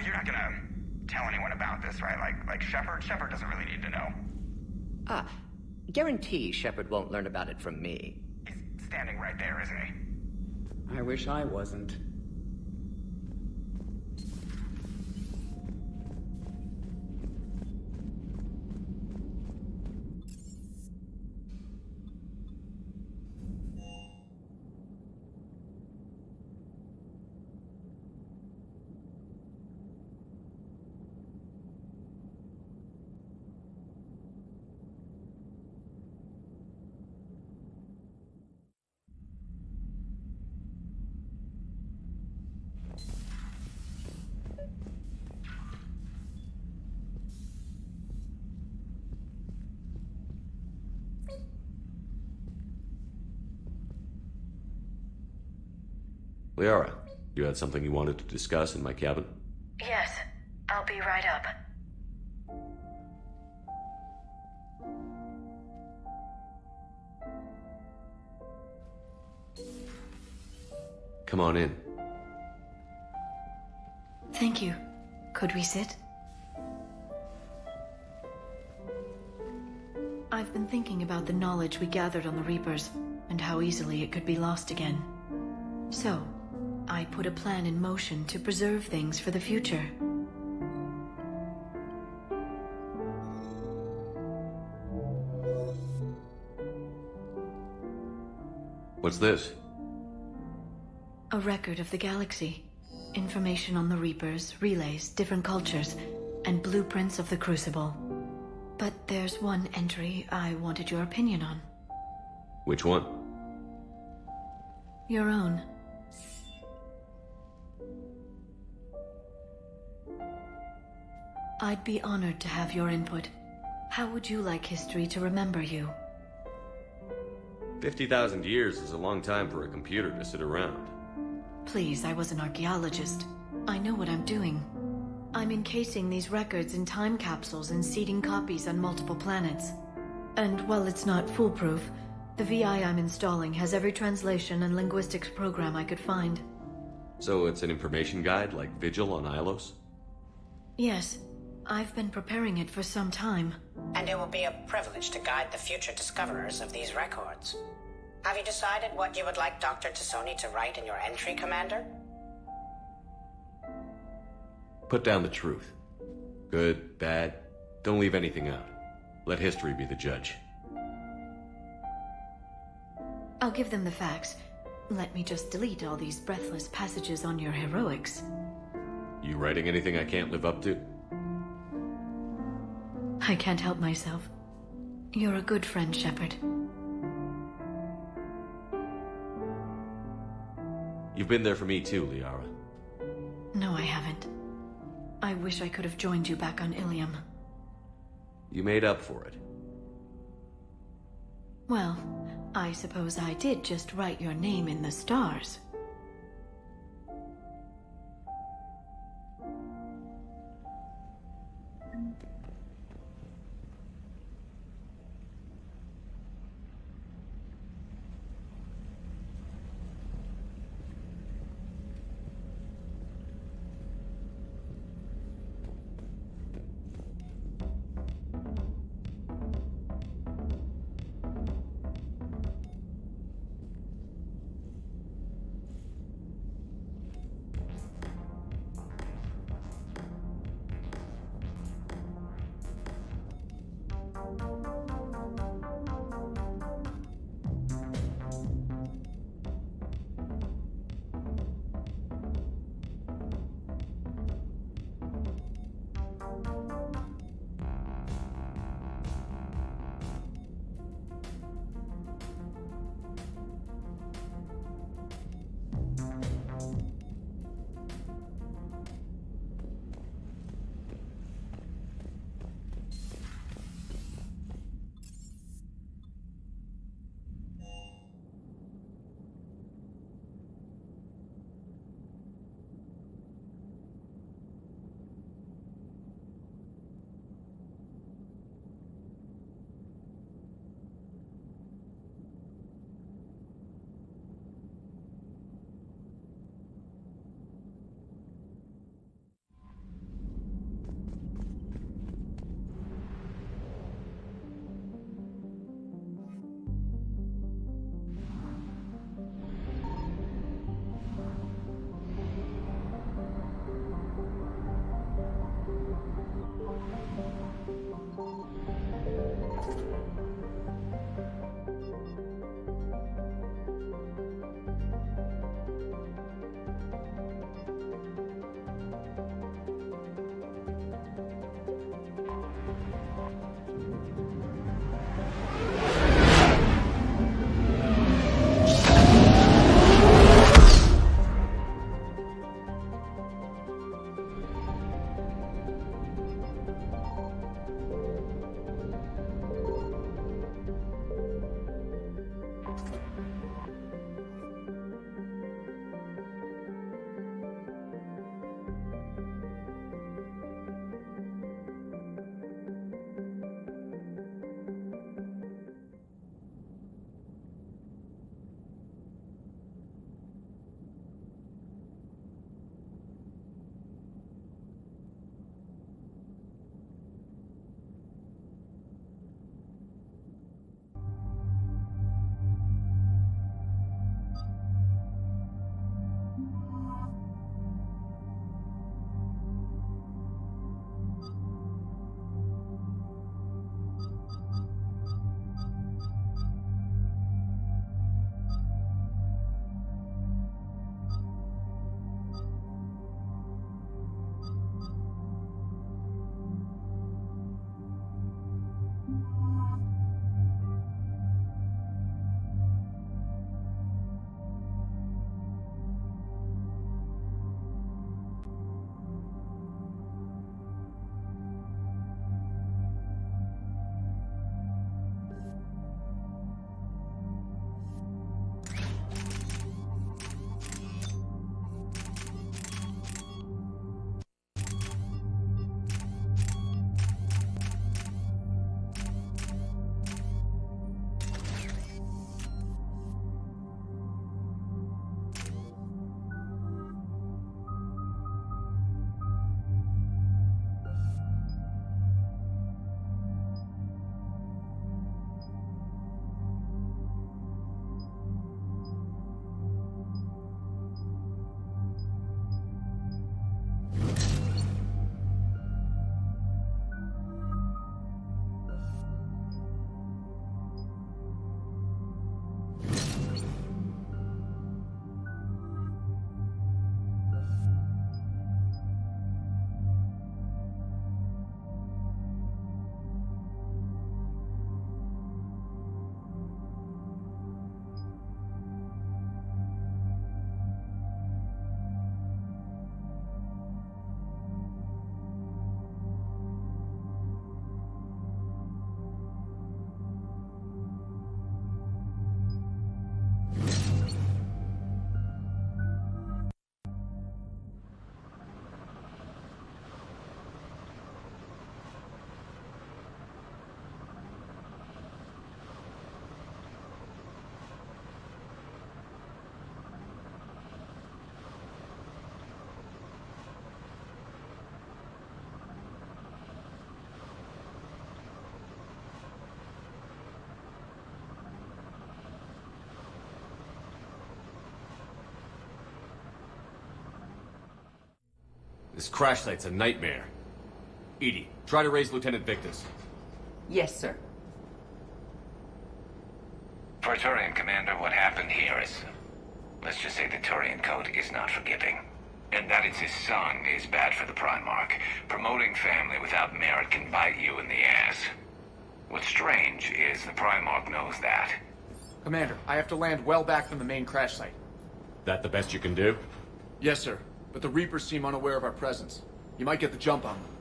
You're not gonna tell anyone about this, right? Like Shepard? Shepard doesn't really need to know. Guarantee Shepard won't learn about it from me. He's standing right there, isn't he? I wish I wasn't. Liara, you had something you wanted to discuss in my cabin? Yes, I'll be right up. Come on in. Thank you. Could we sit? I've been thinking about the knowledge we gathered on the Reapers, and how easily it could be lost again. So, I put a plan in motion to preserve things for the future. What's this? A record of the galaxy. Information on the Reapers, relays, different cultures, and blueprints of the Crucible. But there's one entry I wanted your opinion on. Which one? Your own. I'd be honored to have your input. How would you like history to remember you? 50,000 years is a long time for a computer to sit around. Please, I was an archaeologist. I know what I'm doing. I'm encasing these records in time capsules and seeding copies on multiple planets. And while it's not foolproof, the VI I'm installing has every translation and linguistics program I could find. So it's an information guide like Vigil on Ilos? Yes. I've been preparing it for some time. And it will be a privilege to guide the future discoverers of these records. Have you decided what you would like Dr. Tassoni to write in your entry, Commander? Put down the truth. Good, bad, don't leave anything out. Let history be the judge. I'll give them the facts. Let me just delete all these breathless passages on your heroics. You writing anything I can't live up to? I can't help myself. You're a good friend, Shepard. You've been there for me too, Liara. No, I haven't. I wish I could have joined you back on Ilium. You made up for it. Well, I suppose I did just write your name in the stars. This crash site's a nightmare. Edie, try to raise Lieutenant Victus. Yes, sir. For a Turian commander, what happened here is... let's just say the Turian code is not forgiving. And that it's his son is bad for the Primarch. Promoting family without merit can bite you in the ass. What's strange is the Primarch knows that. Commander, I have to land well back from the main crash site. That the best you can do? Yes, sir. But the Reapers seem unaware of our presence. You might get the jump on them.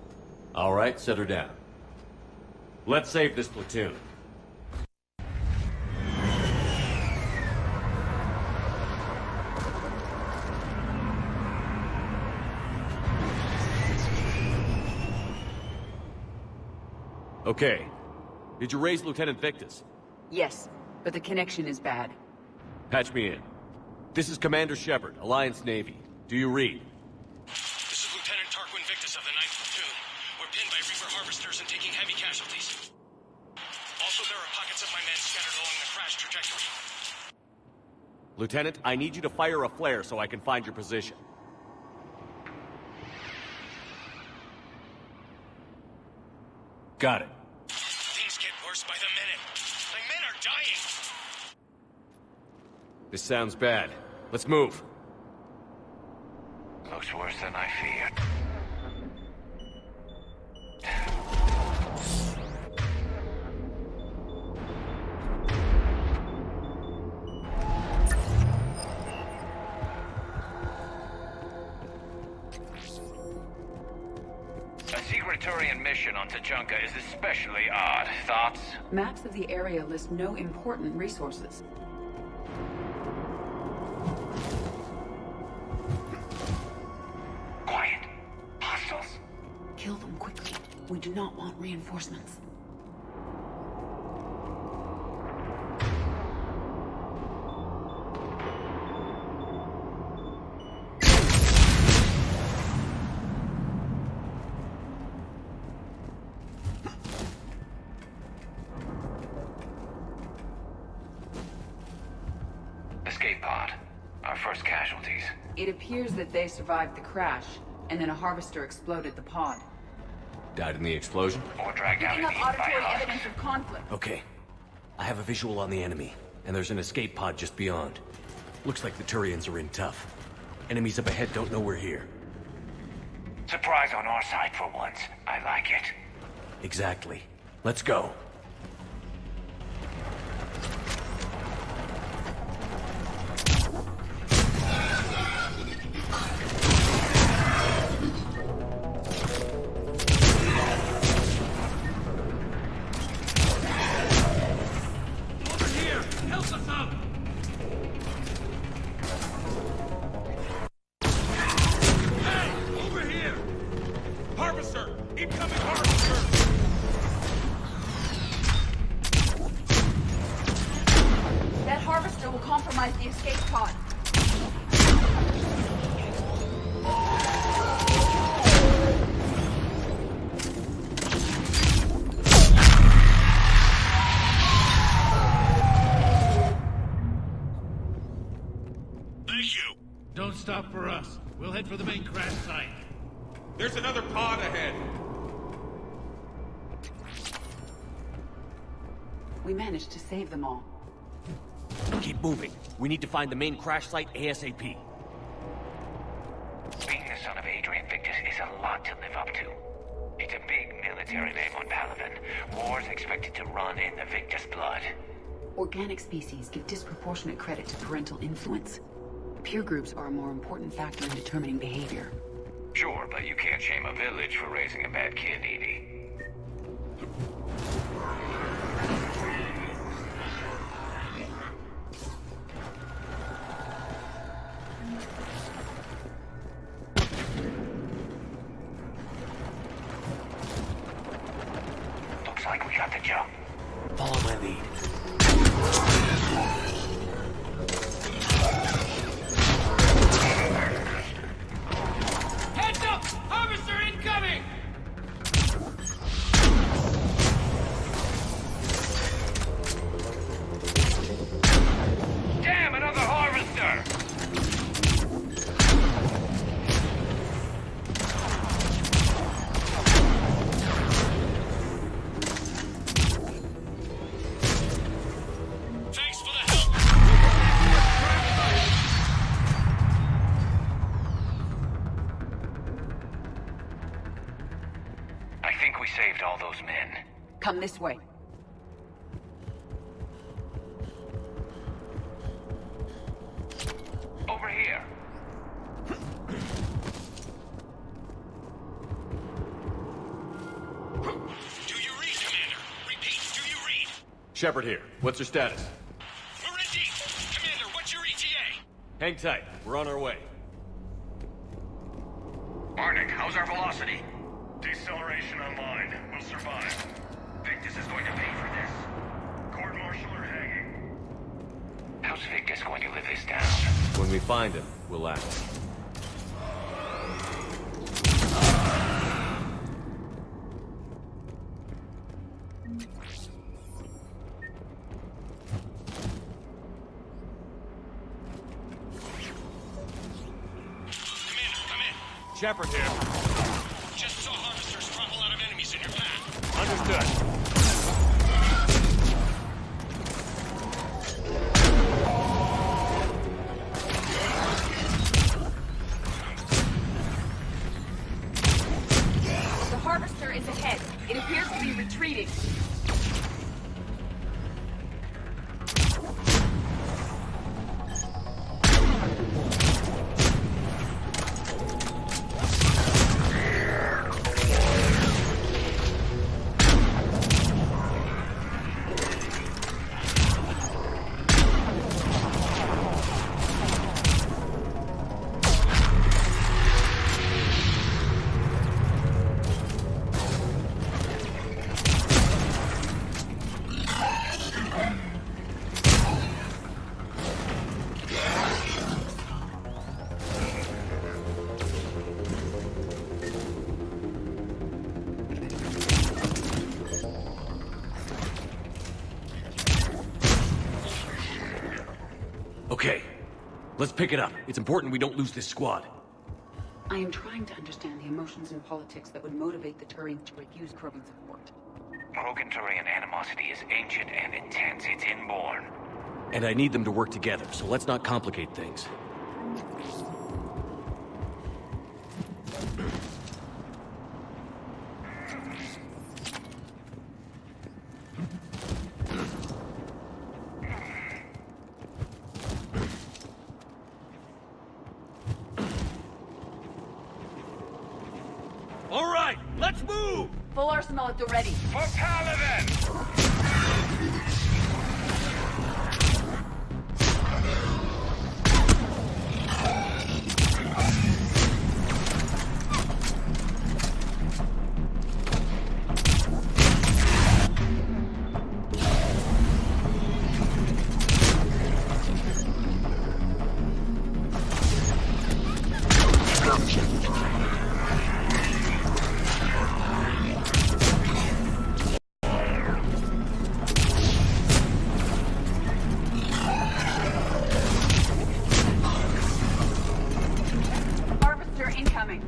All right, set her down. Let's save this platoon. Okay. Did you raise Lieutenant Victus? Yes, but the connection is bad. Patch me in. This is Commander Shepard, Alliance Navy. Do you read? This is Lieutenant Tarquin Victus of the 9th Platoon. We're pinned by Reaper harvesters and taking heavy casualties. Also, there are pockets of my men scattered along the crash trajectory. Lieutenant, I need you to fire a flare so I can find your position. Got it. Things get worse by the minute. My men are dying! This sounds bad. Let's move. Looks worse than I feared. A secret Turian mission on Tuchanka is especially odd. Thoughts? Maps of the area list no important resources. Quiet. Hostiles. Kill them quickly. We do not want reinforcements. Escape pod. Our first casualties. It appears that they survived the crash, and then a harvester exploded the pod. Died in the explosion? Or dragged out Picking and up eaten by auditory husks. evidence of conflict. Okay. I have a visual on the enemy, and there's an escape pod just beyond. Looks like the Turians are in tough. Enemies up ahead don't know we're here. Surprise on our side for once. I like it. Exactly. Let's go. Over here! Help us out! Hey! Over here! Harvester! Incoming harvester! That harvester will compromise the escape pod. Thank you! Don't stop for us. We'll head for the main crash site. There's another pod ahead! We managed to save them all. Keep moving. We need to find the main crash site ASAP. Being the son of Adrian Victus is a lot to live up to. It's a big military name on Palaven. War's expected to run in the Victus blood. Organic species give disproportionate credit to parental influence. Peer groups are a more important factor in determining behavior. Sure, but you can't shame a village for raising a bad kid, Edie. Looks like we got the jump. Follow my lead. Heads up! Harvester incoming! Damn, another harvester! Come this way. Over here. Do you read, Commander? Repeat, do you read? Shepard here. What's your status? We're in deep. Commander, what's your ETA? Hang tight. We're on our way. Arnik, how's our velocity? Deceleration online. We'll survive. Victus is going to pay for this. Court-martial or hanging? How's Victus going to live this down? When we find him, we'll act. Shepard here. Just saw harvesters trample out of enemies in your path. Understood. The harvester is ahead. It appears to be retreating. Okay, let's pick it up. It's important we don't lose this squad. I am trying to understand the emotions and politics that would motivate the Turians to refuse Krogan support. Krogan Turian animosity is ancient and intense. It's inborn. And I need them to work together, so let's not complicate things. All right, let's move! Full arsenal at the ready. For Paladin! Harvester incoming.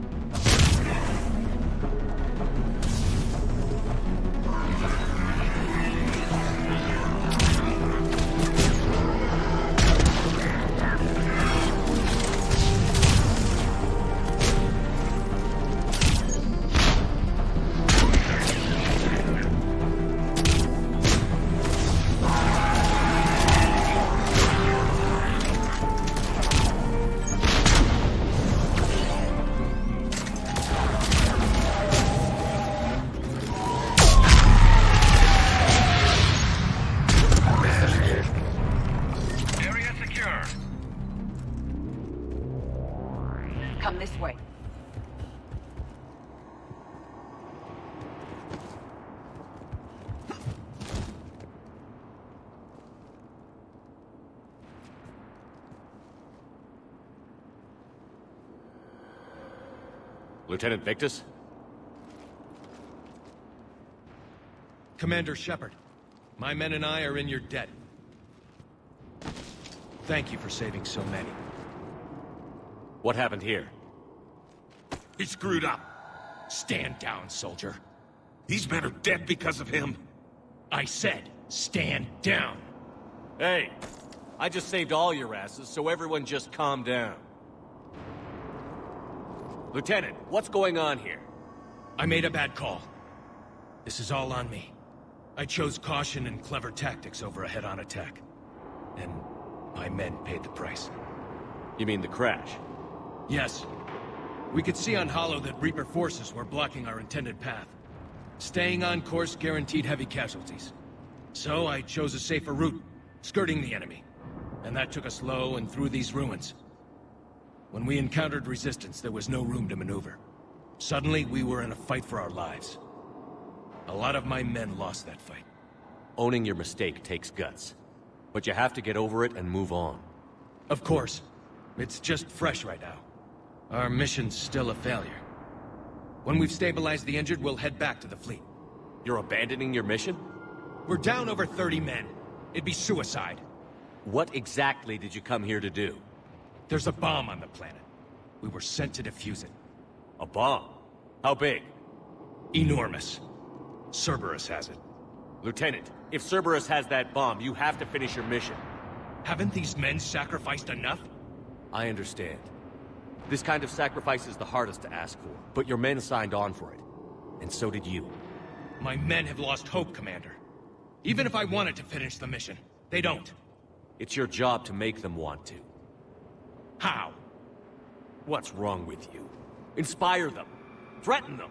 Area secure. Come this way. Lieutenant Victus? Commander Shepard, my men and I are in your debt. Thank you for saving so many. What happened here? He screwed up. Stand down, soldier. These men are dead because of him. I said, stand down. Hey, I just saved all your asses, so everyone just calm down. Lieutenant, what's going on here? I made a bad call. This is all on me. I chose caution and clever tactics over a head-on attack. And my men paid the price. You mean the crash? Yes. We could see on Hollow that Reaper forces were blocking our intended path. Staying on course guaranteed heavy casualties. So I chose a safer route, skirting the enemy. And that took us low and through these ruins. When we encountered resistance, there was no room to maneuver. Suddenly, we were in a fight for our lives. A lot of my men lost that fight. Owning your mistake takes guts. But you have to get over it and move on. Of course. It's just fresh right now. Our mission's still a failure. When we've stabilized the injured, we'll head back to the fleet. You're abandoning your mission? We're down over 30 men. It'd be suicide. What exactly did you come here to do? There's a bomb on the planet. We were sent to defuse it. A bomb? How big? Enormous. Cerberus has it. Lieutenant, if Cerberus has that bomb, you have to finish your mission. Haven't these men sacrificed enough? I understand. This kind of sacrifice is the hardest to ask for, but your men signed on for it. And so did you. My men have lost hope, Commander. Even if I wanted to finish the mission, they don't. It's your job to make them want to. How? What's wrong with you? Inspire them. Threaten them.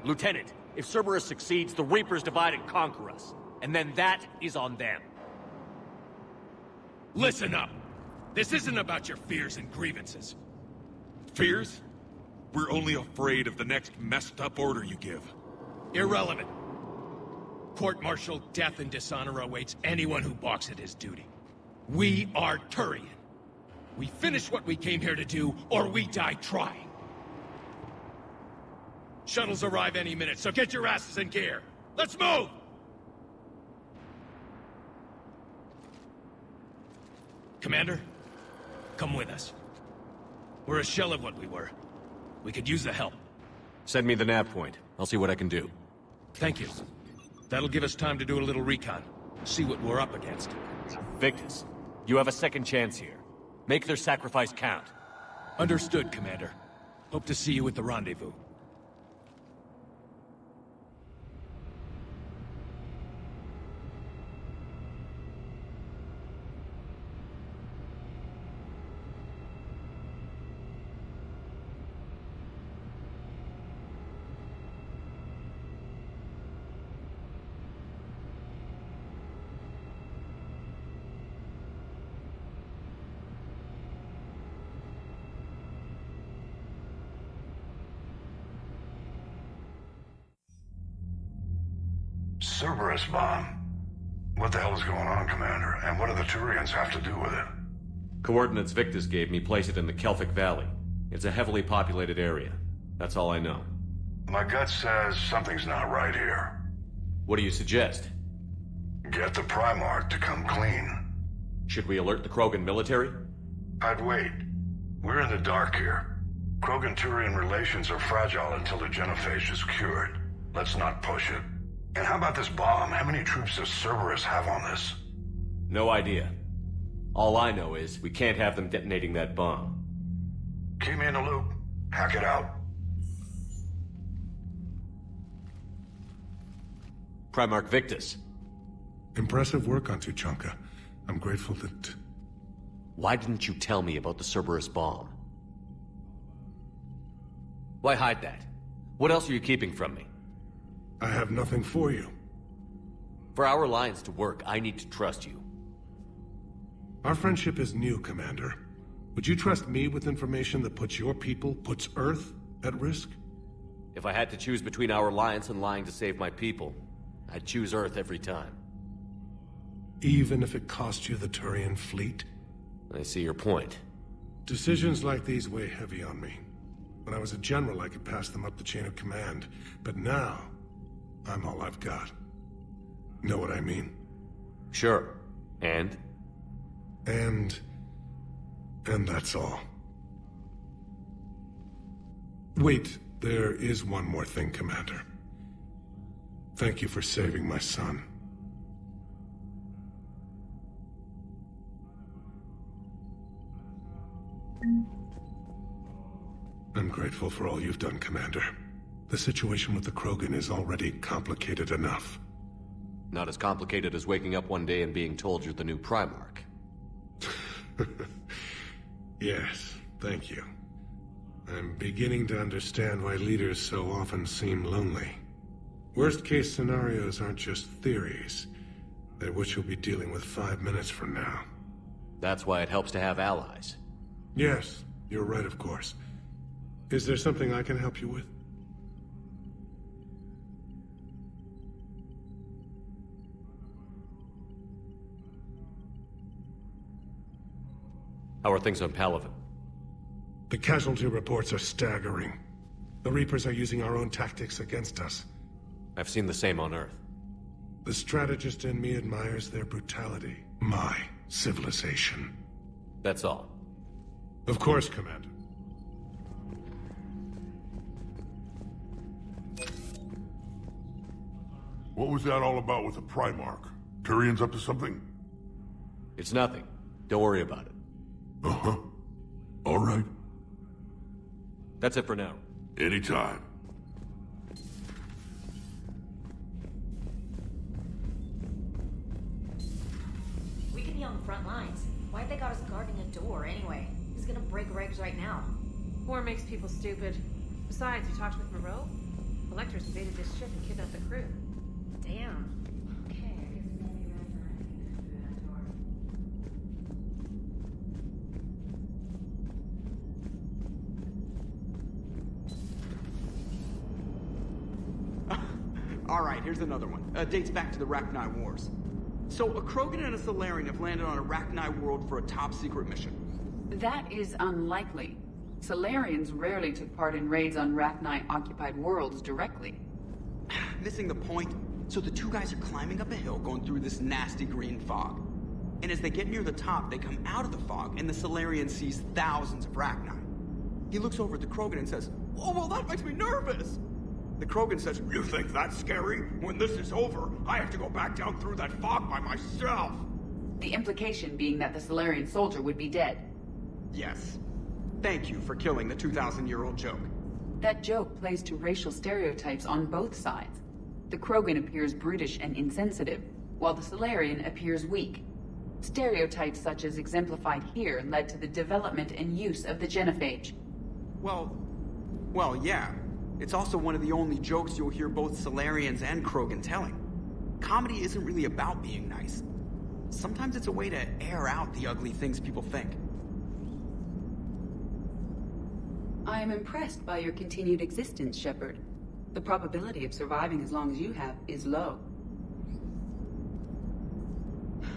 Lieutenant, if Cerberus succeeds, the Reapers divide and conquer us. And then that is on them. Listen up! This isn't about your fears and grievances. Fears? We're only afraid of the next messed up order you give. Irrelevant. Court-martial death and dishonor awaits anyone who balks at his duty. We are Turian. We finish what we came here to do, or we die trying. Shuttles arrive any minute, so get your asses in gear. Let's move! Commander, come with us. We're a shell of what we were. We could use the help. Send me the nav point. I'll see what I can do. Thank you. That'll give us time to do a little recon. See what we're up against. Victus, you have a second chance here. Make their sacrifice count. Understood, Commander. Hope to see you at the rendezvous. Cerberus bomb. What the hell is going on, Commander? And what do the Turians have to do with it? Coordinates Victus gave me place it in the Kelphic Valley. It's a heavily populated area. That's all I know. My gut says something's not right here. What do you suggest? Get the Primarch to come clean. Should we alert the Krogan military? I'd wait. We're in the dark here. Krogan-Turian relations are fragile until the genophage is cured. Let's not push it. And how about this bomb? How many troops does Cerberus have on this? No idea. All I know is we can't have them detonating that bomb. Keep me in the loop. Hack it out. Primarch Victus. Impressive work on Tuchanka. I'm grateful that... Why didn't you tell me about the Cerberus bomb? Why hide that? What else are you keeping from me? I have nothing for you. For our alliance to work, I need to trust you. Our friendship is new, Commander. Would you trust me with information that puts your people, puts Earth, at risk? If I had to choose between our alliance and lying to save my people, I'd choose Earth every time. Even if it cost you the Turian fleet? I see your point. Decisions like these weigh heavy on me. When I was a general, I could pass them up the chain of command. But now, I'm all I've got. Know what I mean? Sure. And? And that's all. Wait, there is one more thing, Commander. Thank you for saving my son. I'm grateful for all you've done, Commander. The situation with the Krogan is already complicated enough. Not as complicated as waking up one day and being told you're the new Primarch. Yes, thank you. I'm beginning to understand why leaders so often seem lonely. Worst-case scenarios aren't just theories. They're what you'll be dealing with 5 minutes from now. That's why it helps to have allies. Yes, you're right, of course. Is there something I can help you with? How are things on Palaven? The casualty reports are staggering. The Reapers are using our own tactics against us. I've seen the same on Earth. The strategist in me admires their brutality. My civilization. That's all. Of course, Commander. What was that all about with the Primarch? Turian's up to something? It's nothing. Don't worry about it. Uh-huh. All right. That's it for now. Anytime. We could be on the front lines. Why'd they got us guarding a door anyway? He's gonna break regs right now. War makes people stupid. Besides, you talked with Moreau? Electors invaded this ship and kidnapped the crew. Damn. Okay, I guess we gotta be ready for anything through that door. Alright, here's another one. Dates back to the Rachni Wars. So, a Krogan and a Solarian have landed on a Rachni world for a top-secret mission. That is unlikely. Solarians rarely took part in raids on Rachni-occupied worlds directly. Missing the point. So the two guys are climbing up a hill going through this nasty green fog. And as they get near the top, they come out of the fog, and the Solarian sees thousands of Rachni. He looks over at the Krogan and says, "Oh, well, that makes me nervous!" The Krogan says, "You think that's scary? When this is over, I have to go back down through that fog by myself!" The implication being that the Solarian soldier would be dead. Yes. Thank you for killing the 2,000-year-old joke. That joke plays to racial stereotypes on both sides. The Krogan appears brutish and insensitive, while the Solarian appears weak. Stereotypes such as exemplified here led to the development and use of the genophage. Well, yeah. It's also one of the only jokes you'll hear both Solarians and Krogan telling. Comedy isn't really about being nice. Sometimes it's a way to air out the ugly things people think. I am impressed by your continued existence, Shepard. The probability of surviving as long as you have is low.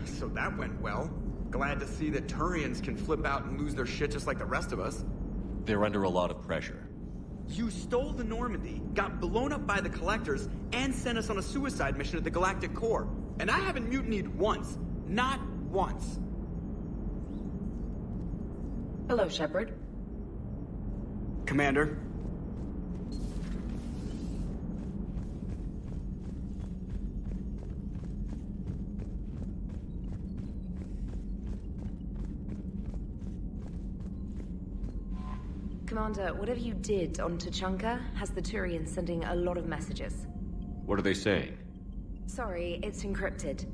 So that went well. Glad to see that Turians can flip out and lose their shit just like the rest of us. They're under a lot of pressure. You stole the Normandy, got blown up by the Collectors, and sent us on a suicide mission at the Galactic Core. And I haven't mutinied once. Not once. Hello, Shepard. Commander. Commander, whatever you did on Tuchanka has the Turians sending a lot of messages. What are they saying? Sorry, it's encrypted.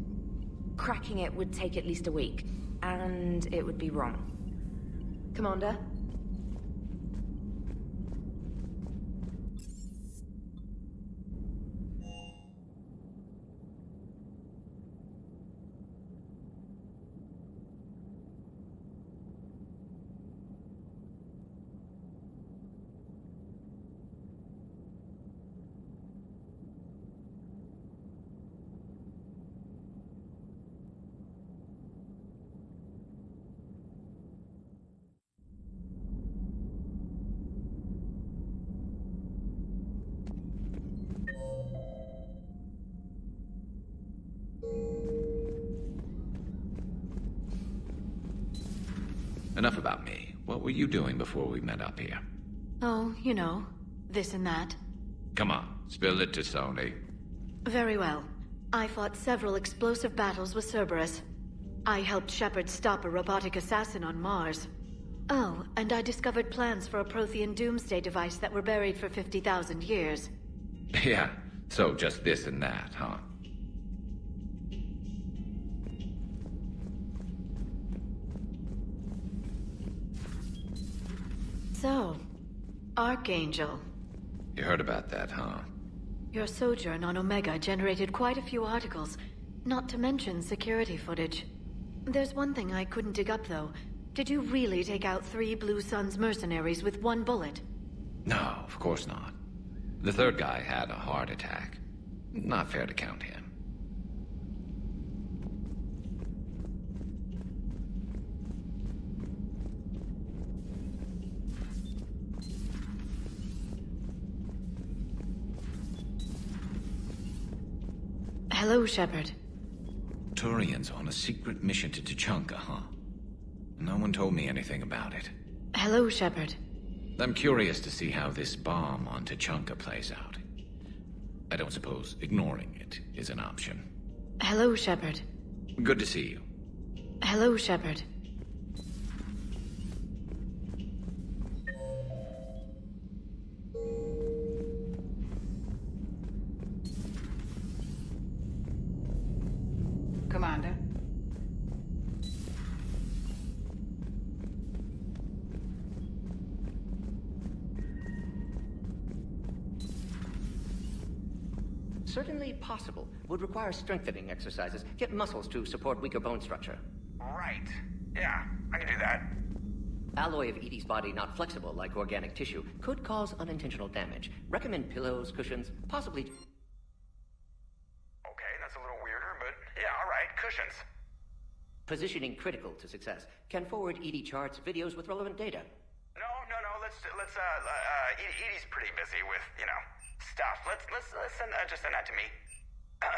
Cracking it would take at least a week, and it would be wrong. Commander? Enough about me. What were you doing before we met up here? Oh, you know, this and that. Come on, spill it to Sony. Very well. I fought several explosive battles with Cerberus. I helped Shepard stop a robotic assassin on Mars. Oh, and I discovered plans for a Prothean doomsday device that were buried for 50,000 years. Yeah, so just this and that, huh? So, Archangel, You heard about that, huh? your sojourn on Omega generated quite a few articles, not to mention security footage. There's one thing I couldn't dig up, though. Did you really take out 3 Blue Suns mercenaries with 1 bullet? No, of course not. The third guy had a heart attack. Not fair to count him. Hello, Shepard. Turian's on a secret mission to Tuchanka, huh? No one told me anything about it. Hello, Shepard. I'm curious to see how this bomb on Tuchanka plays out. I don't suppose ignoring it is an option. Hello, Shepard. Good to see you. Hello, Shepard. Commander. Certainly possible. Would require strengthening exercises. Get muscles to support weaker bone structure. Right. Yeah, I can do that. Alloy of Edie's body not flexible like organic tissue could cause unintentional damage. Recommend pillows, cushions, possibly... Okay, that's a little weirder, but yeah, alright, cushions. Positioning critical to success. Can forward Edie charts, videos with relevant data. No, Edie's pretty busy with, stuff. Let's send that to me.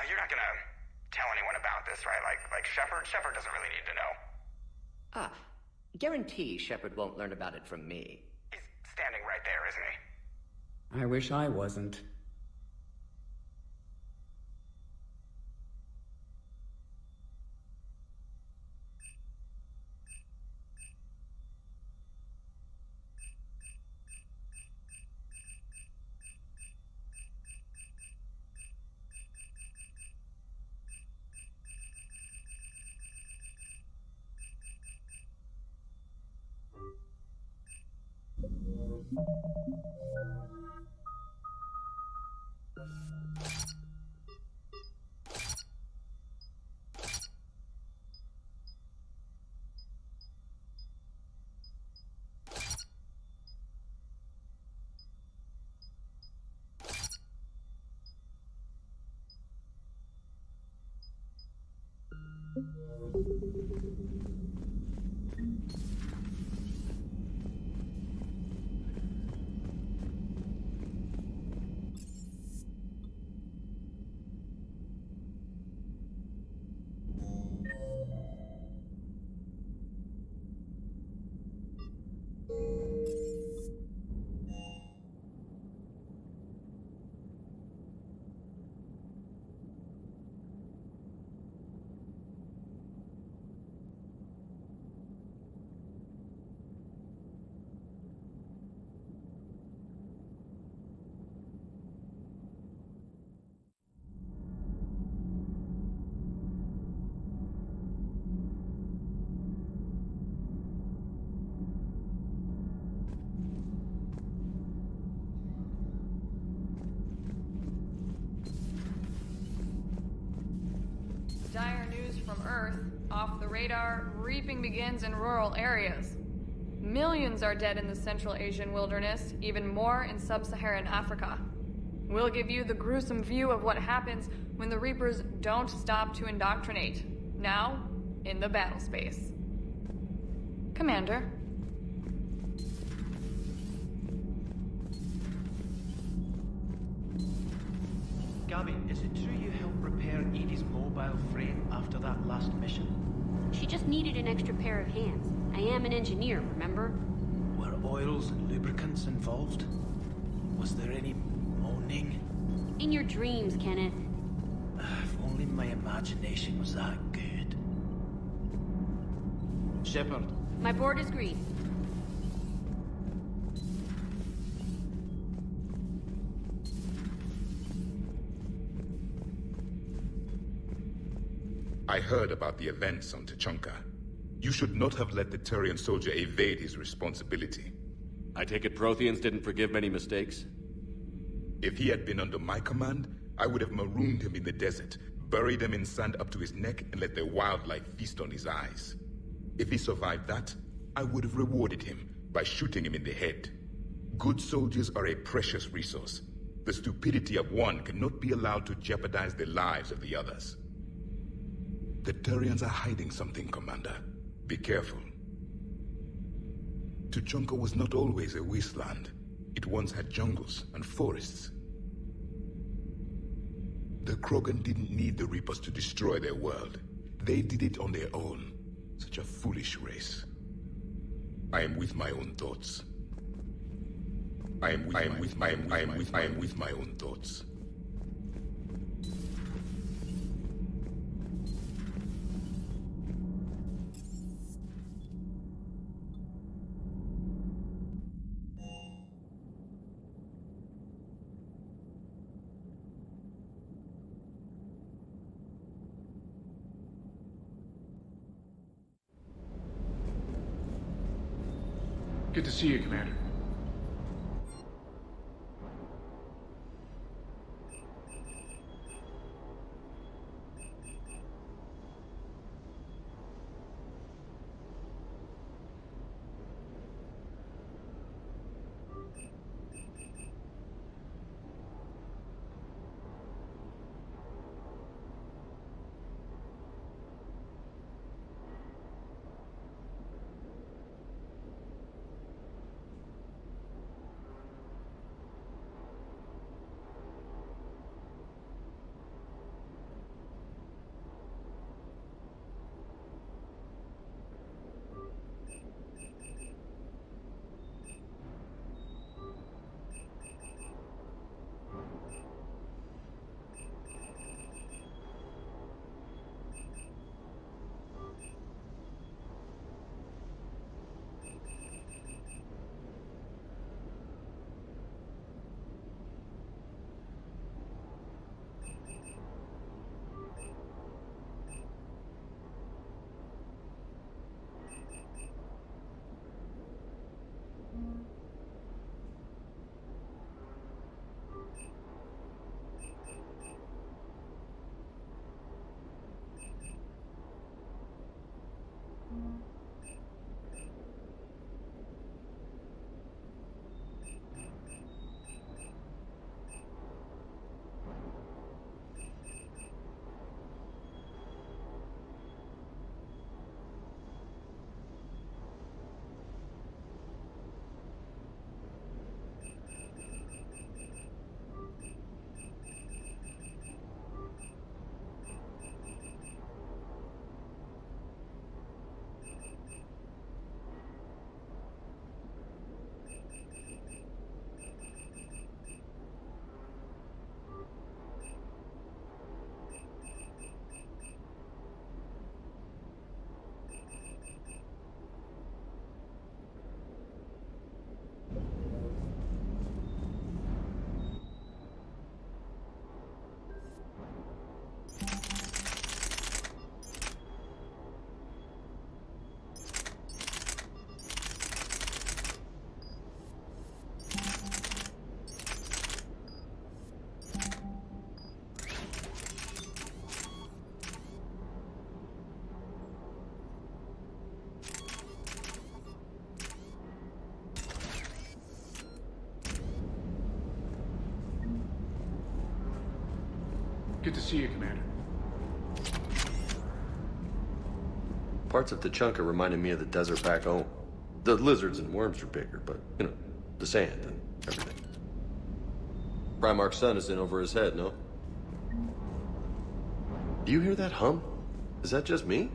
You're not gonna tell anyone about this, right? Like Shepard? Shepard doesn't really need to know. Guarantee Shepard won't learn about it from me. He's standing right there, isn't he? I wish I wasn't. Dire news from Earth. Off the radar, reaping begins in rural areas. Millions are dead in the Central Asian wilderness, even more in sub-Saharan Africa. We'll give you the gruesome view of what happens when the Reapers don't stop to indoctrinate. Now, in the battle space. Commander. Gabby, is it true you helped repair Edie's mobile frame after that last mission? She just needed an extra pair of hands. I am an engineer, remember? Were oils and lubricants involved? Was there any moaning? In your dreams, Kenneth. If only my imagination was that good. Shepard. My board is green. I heard about the events on Tuchanka. You should not have let the Turian soldier evade his responsibility. I take it Protheans didn't forgive many mistakes? If he had been under my command, I would have marooned him in the desert, buried him in sand up to his neck, and let the wildlife feast on his eyes. If he survived that, I would have rewarded him by shooting him in the head. Good soldiers are a precious resource. The stupidity of one cannot be allowed to jeopardize the lives of the others. The Turians are hiding something, Commander. Be careful. Tuchanka was not always a wasteland. It once had jungles and forests. The Krogan didn't need the Reapers to destroy their world. They did it on their own. Such a foolish race. I am with my own thoughts. I am with my own thoughts. Good to see you, Commander. Good to see you, Commander. Parts of Tuchanka reminded me of the desert back home. The lizards and worms are bigger, but, you know, the sand and everything. Primarch's sun is in over his head, no? Do you hear that hum? Is that just me?